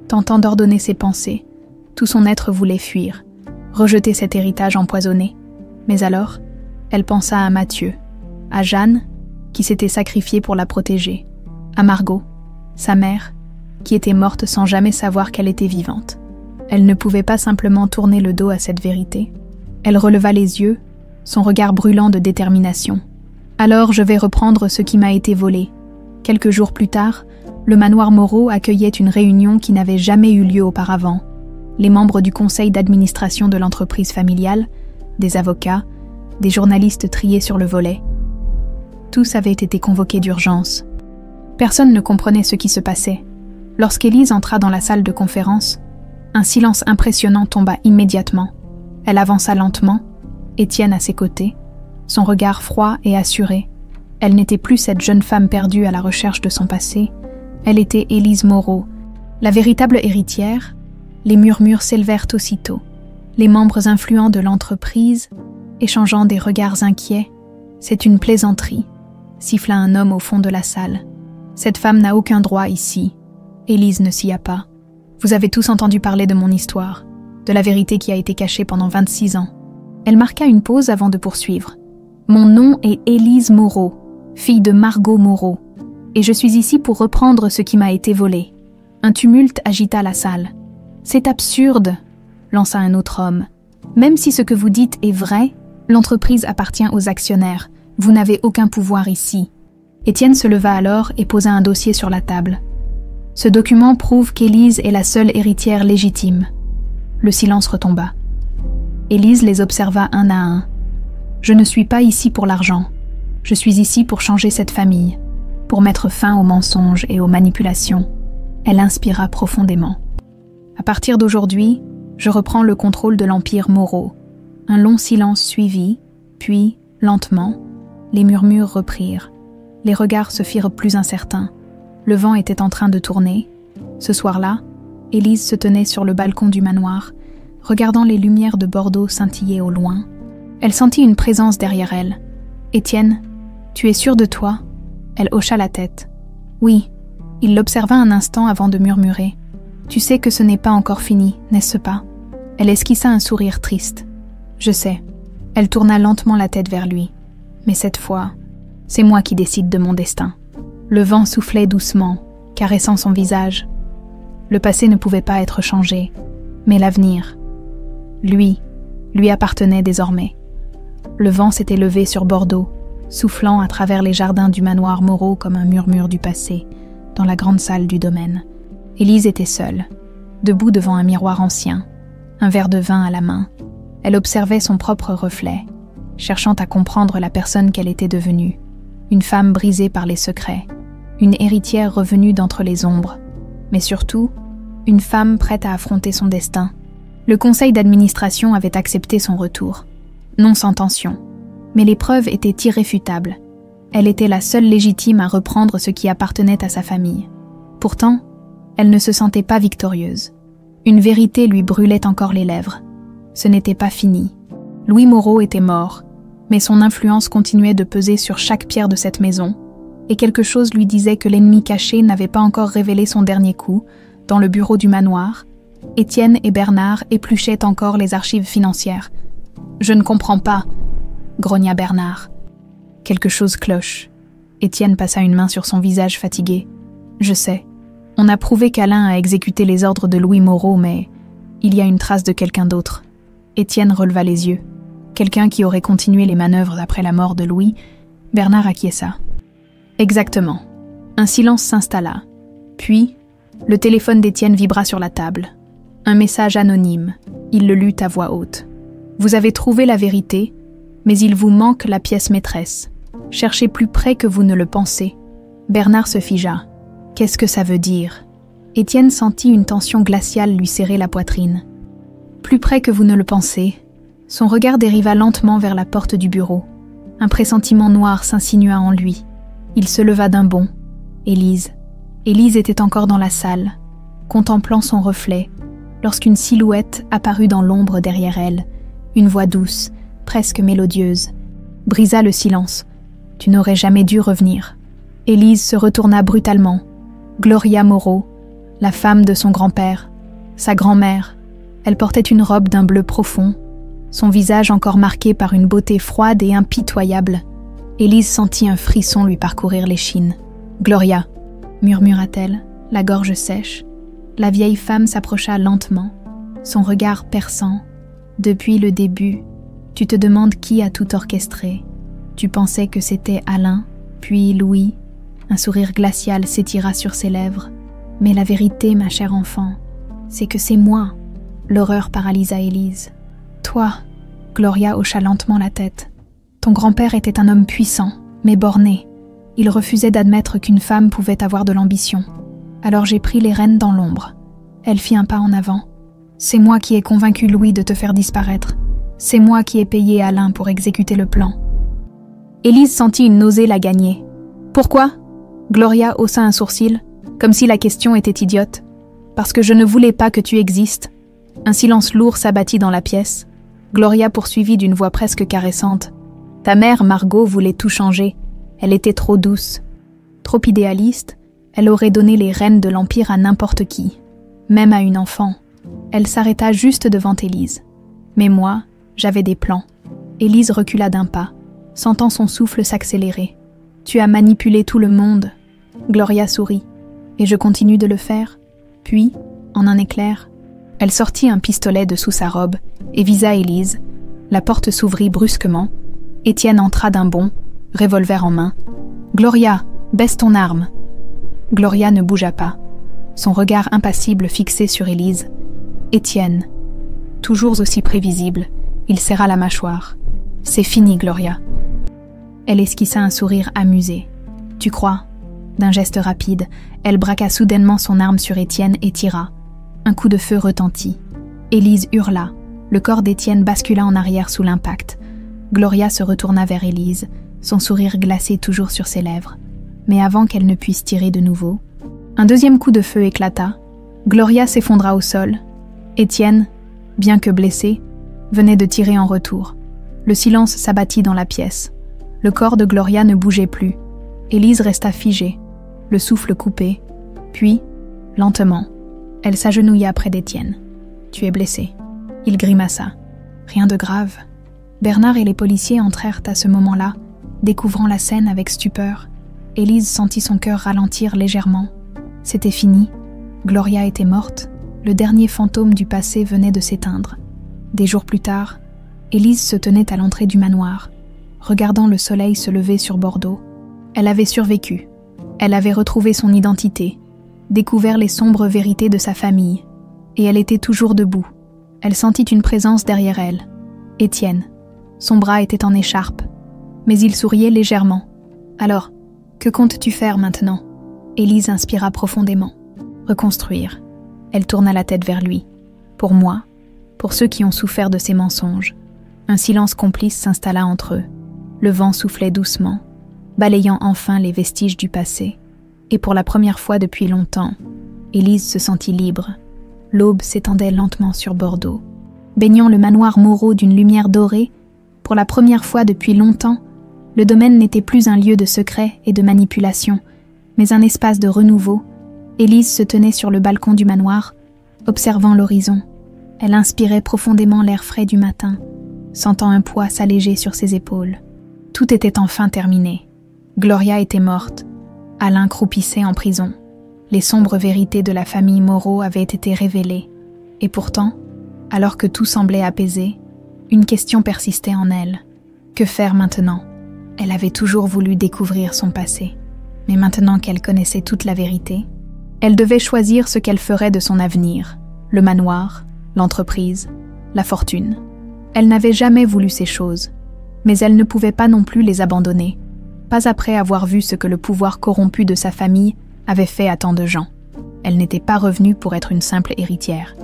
tentant d'ordonner ses pensées. Tout son être voulait fuir, rejeter cet héritage empoisonné. Mais alors, elle pensa à Mathieu, à Jeanne, qui s'était sacrifiée pour la protéger, à Margot, sa mère, qui était morte sans jamais savoir qu'elle était vivante. Elle ne pouvait pas simplement tourner le dos à cette vérité. Elle releva les yeux, son regard brûlant de détermination. Alors je vais reprendre ce qui m'a été volé. Quelques jours plus tard, le manoir Moreau accueillait une réunion qui n'avait jamais eu lieu auparavant. Les membres du conseil d'administration de l'entreprise familiale, des avocats, des journalistes triés sur le volet. Tous avaient été convoqués d'urgence. Personne ne comprenait ce qui se passait. Lorsqu'Élise entra dans la salle de conférence, un silence impressionnant tomba immédiatement. Elle avança lentement, Étienne à ses côtés, son regard froid et assuré. Elle n'était plus cette jeune femme perdue à la recherche de son passé. Elle était Élise Moreau, la véritable héritière. Les murmures s'élevèrent aussitôt. Les membres influents de l'entreprise, échangeant des regards inquiets. « C'est une plaisanterie », siffla un homme au fond de la salle. « Cette femme n'a aucun droit ici. » Élise ne sia pas. « Vous avez tous entendu parler de mon histoire, de la vérité qui a été cachée pendant 26 ans. » Elle marqua une pause avant de poursuivre. « Mon nom est Élise Moreau, fille de Margot Moreau, et je suis ici pour reprendre ce qui m'a été volé. » Un tumulte agita la salle. « C'est absurde !» lança un autre homme. « Même si ce que vous dites est vrai, l'entreprise appartient aux actionnaires. Vous n'avez aucun pouvoir ici. » Étienne se leva alors et posa un dossier sur la table. « Ce document prouve qu'Élise est la seule héritière légitime. » Le silence retomba. Élise les observa un à un. « Je ne suis pas ici pour l'argent. Je suis ici pour changer cette famille, pour mettre fin aux mensonges et aux manipulations. » Elle inspira profondément. « À partir d'aujourd'hui, je reprends le contrôle de l'empire Moreau. » Un long silence suivit, puis, lentement, les murmures reprirent. Les regards se firent plus incertains. Le vent était en train de tourner. Ce soir-là, Élise se tenait sur le balcon du manoir, regardant les lumières de Bordeaux scintiller au loin. Elle sentit une présence derrière elle. « Étienne, tu es sûr de toi ?» Elle hocha la tête. « Oui. » Il l'observa un instant avant de murmurer. « Tu sais que ce n'est pas encore fini, n'est-ce pas ?» Elle esquissa un sourire triste. « Je sais. » Elle tourna lentement la tête vers lui. « Mais cette fois, c'est moi qui décide de mon destin. » Le vent soufflait doucement, caressant son visage. Le passé ne pouvait pas être changé, mais l'avenir, lui appartenait désormais. Le vent s'était levé sur Bordeaux, soufflant à travers les jardins du manoir Moreau comme un murmure du passé, dans la grande salle du domaine. Élise était seule, debout devant un miroir ancien, un verre de vin à la main. Elle observait son propre reflet, cherchant à comprendre la personne qu'elle était devenue. Une femme brisée par les secrets, une héritière revenue d'entre les ombres, mais surtout, une femme prête à affronter son destin. Le conseil d'administration avait accepté son retour, non sans tension, mais les preuves étaient irréfutables. Elle était la seule légitime à reprendre ce qui appartenait à sa famille. Pourtant, elle ne se sentait pas victorieuse. Une vérité lui brûlait encore les lèvres. Ce n'était pas fini. Louis Moreau était mort, mais son influence continuait de peser sur chaque pierre de cette maison, et quelque chose lui disait que l'ennemi caché n'avait pas encore révélé son dernier coup, dans le bureau du manoir, Étienne et Bernard épluchaient encore les archives financières. « Je ne comprends pas », grogna Bernard. Quelque chose cloche. Étienne passa une main sur son visage fatigué. « Je sais. On a prouvé qu'Alain a exécuté les ordres de Louis Moreau, mais il y a une trace de quelqu'un d'autre. » Étienne releva les yeux. Quelqu'un qui aurait continué les manœuvres après la mort de Louis. Bernard acquiesça. « Exactement. » Un silence s'installa. Puis, le téléphone d'Étienne vibra sur la table. Un message anonyme. Il le lut à voix haute. « Vous avez trouvé la vérité, mais il vous manque la pièce maîtresse. Cherchez plus près que vous ne le pensez. » Bernard se figea. « Qu'est-ce que ça veut dire ?» Étienne sentit une tension glaciale lui serrer la poitrine. « Plus près que vous ne le pensez. » Son regard dériva lentement vers la porte du bureau. Un pressentiment noir s'insinua en lui. Il se leva d'un bond. Élise. Élise était encore dans la salle, contemplant son reflet, lorsqu'une silhouette apparut dans l'ombre derrière elle. Une voix douce, presque mélodieuse, brisa le silence. « Tu n'aurais jamais dû revenir. » Élise se retourna brutalement. Gloria Moreau, la femme de son grand-père, sa grand-mère. Elle portait une robe d'un bleu profond, son visage encore marqué par une beauté froide et impitoyable. Élise sentit un frisson lui parcourir l'échine. « Gloria !» murmura-t-elle, la gorge sèche. La vieille femme s'approcha lentement, son regard perçant. « Depuis le début, tu te demandes qui a tout orchestré. Tu pensais que c'était Alain, puis Louis. » Un sourire glacial s'étira sur ses lèvres. « Mais la vérité, ma chère enfant, c'est que c'est moi. » L'horreur paralysa Élise. « Toi !» Gloria hocha lentement la tête. « Ton grand-père était un homme puissant, mais borné. Il refusait d'admettre qu'une femme pouvait avoir de l'ambition. Alors j'ai pris les rênes dans l'ombre. » Elle fit un pas en avant. « C'est moi qui ai convaincu Louis de te faire disparaître. C'est moi qui ai payé Alain pour exécuter le plan. » Élise sentit une nausée la gagner. « Pourquoi ?» Gloria haussa un sourcil, comme si la question était idiote. « Parce que je ne voulais pas que tu existes. » Un silence lourd s'abattit dans la pièce. Gloria poursuivit d'une voix presque caressante. « Ta mère, Margot, voulait tout changer. Elle était trop douce. Trop idéaliste, elle aurait donné les rênes de l'Empire à n'importe qui, même à une enfant. » Elle s'arrêta juste devant Élise. « Mais moi, j'avais des plans. » Élise recula d'un pas, sentant son souffle s'accélérer. « Tu as manipulé tout le monde. » Gloria sourit. « Et je continue de le faire. » Puis, en un éclair, elle sortit un pistolet de sous sa robe et visa Élise. La porte s'ouvrit brusquement. Étienne entra d'un bond, revolver en main. « Gloria, baisse ton arme !» Gloria ne bougea pas, son regard impassible fixé sur Élise. Étienne, toujours aussi prévisible, il serra la mâchoire. « C'est fini, Gloria. » Elle esquissa un sourire amusé. « Tu crois ?» D'un geste rapide, elle braqua soudainement son arme sur Étienne et tira. Un coup de feu retentit. Élise hurla. Le corps d'Étienne bascula en arrière sous l'impact. Gloria se retourna vers Élise, son sourire glacé toujours sur ses lèvres. Mais avant qu'elle ne puisse tirer de nouveau, un deuxième coup de feu éclata. Gloria s'effondra au sol. Étienne, bien que blessé, venait de tirer en retour. Le silence s'abattit dans la pièce. Le corps de Gloria ne bougeait plus. Élise resta figée, le souffle coupé. Puis, lentement, elle s'agenouilla près d'Étienne. « Tu es blessé. » Il grimaça. « Rien de grave. » Bernard et les policiers entrèrent à ce moment-là, découvrant la scène avec stupeur. Élise sentit son cœur ralentir légèrement. C'était fini. Gloria était morte. Le dernier fantôme du passé venait de s'éteindre. Des jours plus tard, Élise se tenait à l'entrée du manoir, regardant le soleil se lever sur Bordeaux. Elle avait survécu. Elle avait retrouvé son identité, découvert les sombres vérités de sa famille. Et elle était toujours debout. Elle sentit une présence derrière elle. Étienne. Son bras était en écharpe, mais il souriait légèrement. « Alors, que comptes-tu faire maintenant ?» Élise inspira profondément. « Reconstruire. » Elle tourna la tête vers lui. « Pour moi, pour ceux qui ont souffert de ces mensonges. » Un silence complice s'installa entre eux. Le vent soufflait doucement, balayant enfin les vestiges du passé. Et pour la première fois depuis longtemps, Élise se sentit libre. L'aube s'étendait lentement sur Bordeaux. Baignant le manoir Moreau d'une lumière dorée, pour la première fois depuis longtemps, le domaine n'était plus un lieu de secret et de manipulation, mais un espace de renouveau. Élise se tenait sur le balcon du manoir, observant l'horizon. Elle inspirait profondément l'air frais du matin, sentant un poids s'alléger sur ses épaules. Tout était enfin terminé. Gloria était morte. Alain croupissait en prison. Les sombres vérités de la famille Moreau avaient été révélées. Et pourtant, alors que tout semblait apaisé, une question persistait en elle. Que faire maintenant? Elle avait toujours voulu découvrir son passé. Mais maintenant qu'elle connaissait toute la vérité, elle devait choisir ce qu'elle ferait de son avenir. Le manoir, l'entreprise, la fortune. Elle n'avait jamais voulu ces choses, mais elle ne pouvait pas non plus les abandonner, pas après avoir vu ce que le pouvoir corrompu de sa famille avait fait à tant de gens. Elle n'était pas revenue pour être une simple héritière.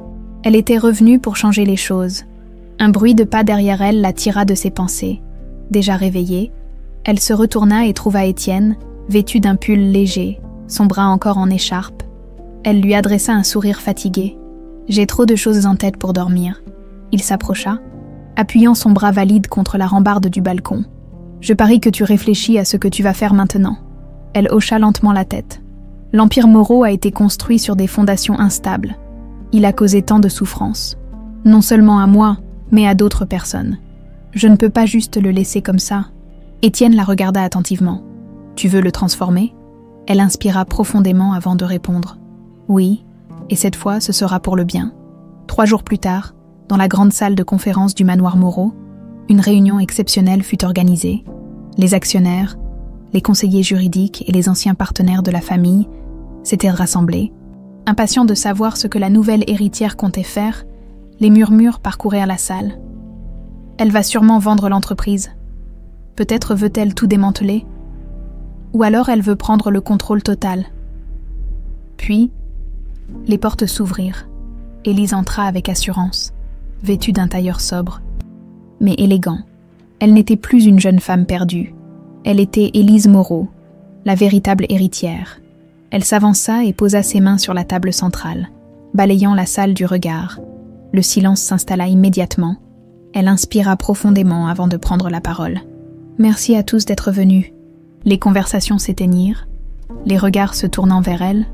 Elle était revenue pour changer les choses. Un bruit de pas derrière elle la tira de ses pensées. Déjà réveillée, elle se retourna et trouva Étienne, vêtu d'un pull léger, son bras encore en écharpe. Elle lui adressa un sourire fatigué. « J'ai trop de choses en tête pour dormir. » Il s'approcha, appuyant son bras valide contre la rambarde du balcon. « Je parie que tu réfléchis à ce que tu vas faire maintenant. » Elle hocha lentement la tête. L'Empire Moreau a été construit sur des fondations instables. Il a causé tant de souffrances. Non seulement à moi, mais à d'autres personnes. Je ne peux pas juste le laisser comme ça. Étienne la regarda attentivement. « Tu veux le transformer ?» Elle inspira profondément avant de répondre. « Oui, et cette fois ce sera pour le bien. » 3 jours plus tard, dans la grande salle de conférence du manoir Moreau, une réunion exceptionnelle fut organisée. Les actionnaires, les conseillers juridiques et les anciens partenaires de la famille s'étaient rassemblés. Impatients de savoir ce que la nouvelle héritière comptait faire, les murmures parcoururent la salle. Elle va sûrement vendre l'entreprise. Peut-être veut-elle tout démanteler. Ou alors elle veut prendre le contrôle total. Puis, les portes s'ouvrirent. Élise entra avec assurance, vêtue d'un tailleur sobre, mais élégant. Elle n'était plus une jeune femme perdue. Elle était Élise Moreau, la véritable héritière. Elle s'avança et posa ses mains sur la table centrale, balayant la salle du regard. Le silence s'installa immédiatement. Elle inspira profondément avant de prendre la parole. « Merci à tous d'être venus. » Les conversations s'éteignirent, les regards se tournant vers elle.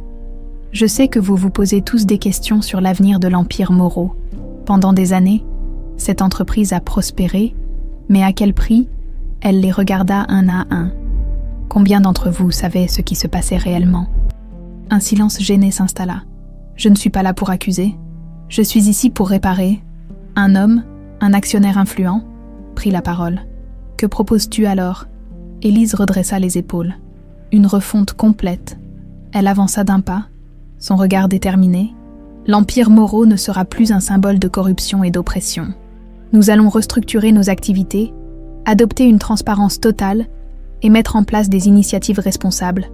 « Je sais que vous vous posez tous des questions sur l'avenir de l'Empire Moreau. Pendant des années, cette entreprise a prospéré, mais à quel prix? » Elle les regarda un à un. Combien d'entre vous savaient ce qui se passait réellement? Un silence gêné s'installa. Je ne suis pas là pour accuser. Je suis ici pour réparer. Un homme, un actionnaire influent, prit la parole. Que proposes-tu alors? Élise redressa les épaules. Une refonte complète. Elle avança d'un pas, son regard déterminé. L'Empire Moreau ne sera plus un symbole de corruption et d'oppression. Nous allons restructurer nos activités, adopter une transparence totale et mettre en place des initiatives responsables.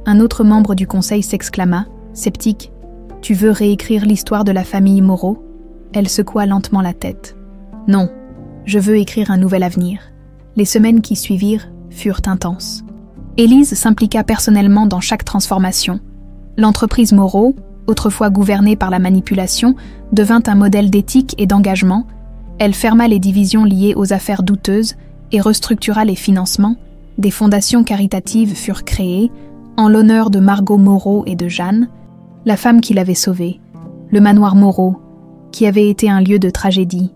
Un autre membre du conseil s'exclama, sceptique. « Tu veux réécrire l'histoire de la famille Moreau ?» Elle secoua lentement la tête. « Non, je veux écrire un nouvel avenir. » Les semaines qui suivirent furent intenses. Élise s'impliqua personnellement dans chaque transformation. L'entreprise Moreau, autrefois gouvernée par la manipulation, devint un modèle d'éthique et d'engagement. Elle ferma les divisions liées aux affaires douteuses et restructura les financements. Des fondations caritatives furent créées en l'honneur de Margot Moreau et de Jeanne, la femme qui l'avait sauvée. Le manoir Moreau, qui avait été un lieu de tragédie,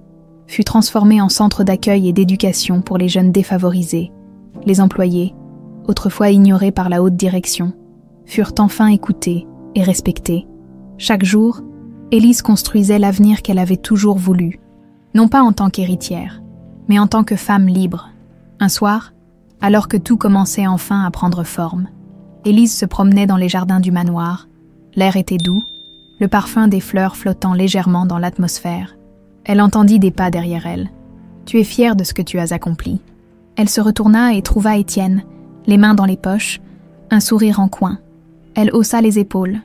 fut transformé en centre d'accueil et d'éducation pour les jeunes défavorisés. Les employés, autrefois ignorés par la haute direction, furent enfin écoutés et respectés. Chaque jour, Élise construisait l'avenir qu'elle avait toujours voulu, non pas en tant qu'héritière, mais en tant que femme libre. Un soir, alors que tout commençait enfin à prendre forme, Élise se promenait dans les jardins du manoir. L'air était doux, le parfum des fleurs flottant légèrement dans l'atmosphère. Elle entendit des pas derrière elle. « Tu es fière de ce que tu as accompli. » Elle se retourna et trouva Étienne, les mains dans les poches, un sourire en coin. Elle haussa les épaules,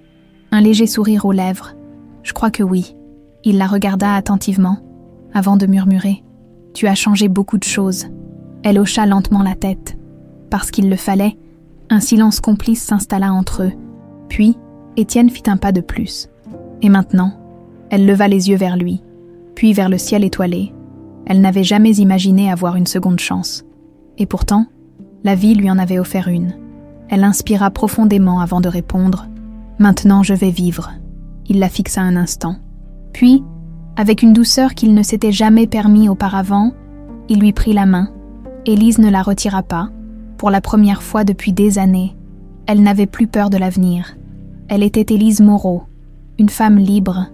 un léger sourire aux lèvres. « Je crois que oui. » Il la regarda attentivement, avant de murmurer. « Tu as changé beaucoup de choses. » Elle hocha lentement la tête. Parce qu'il le fallait, un silence complice s'installa entre eux. Puis, Étienne fit un pas de plus. Et maintenant, elle leva les yeux vers lui, puis vers le ciel étoilé. Elle n'avait jamais imaginé avoir une seconde chance. Et pourtant, la vie lui en avait offert une. Elle inspira profondément avant de répondre « Maintenant je vais vivre. » Il la fixa un instant. Puis, avec une douceur qu'il ne s'était jamais permis auparavant, il lui prit la main. Élise ne la retira pas. Pour la première fois depuis des années, elle n'avait plus peur de l'avenir. Elle était Élise Moreau, une femme libre,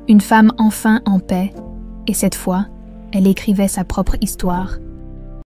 une femme enfin en paix, et cette fois, elle écrivait sa propre histoire.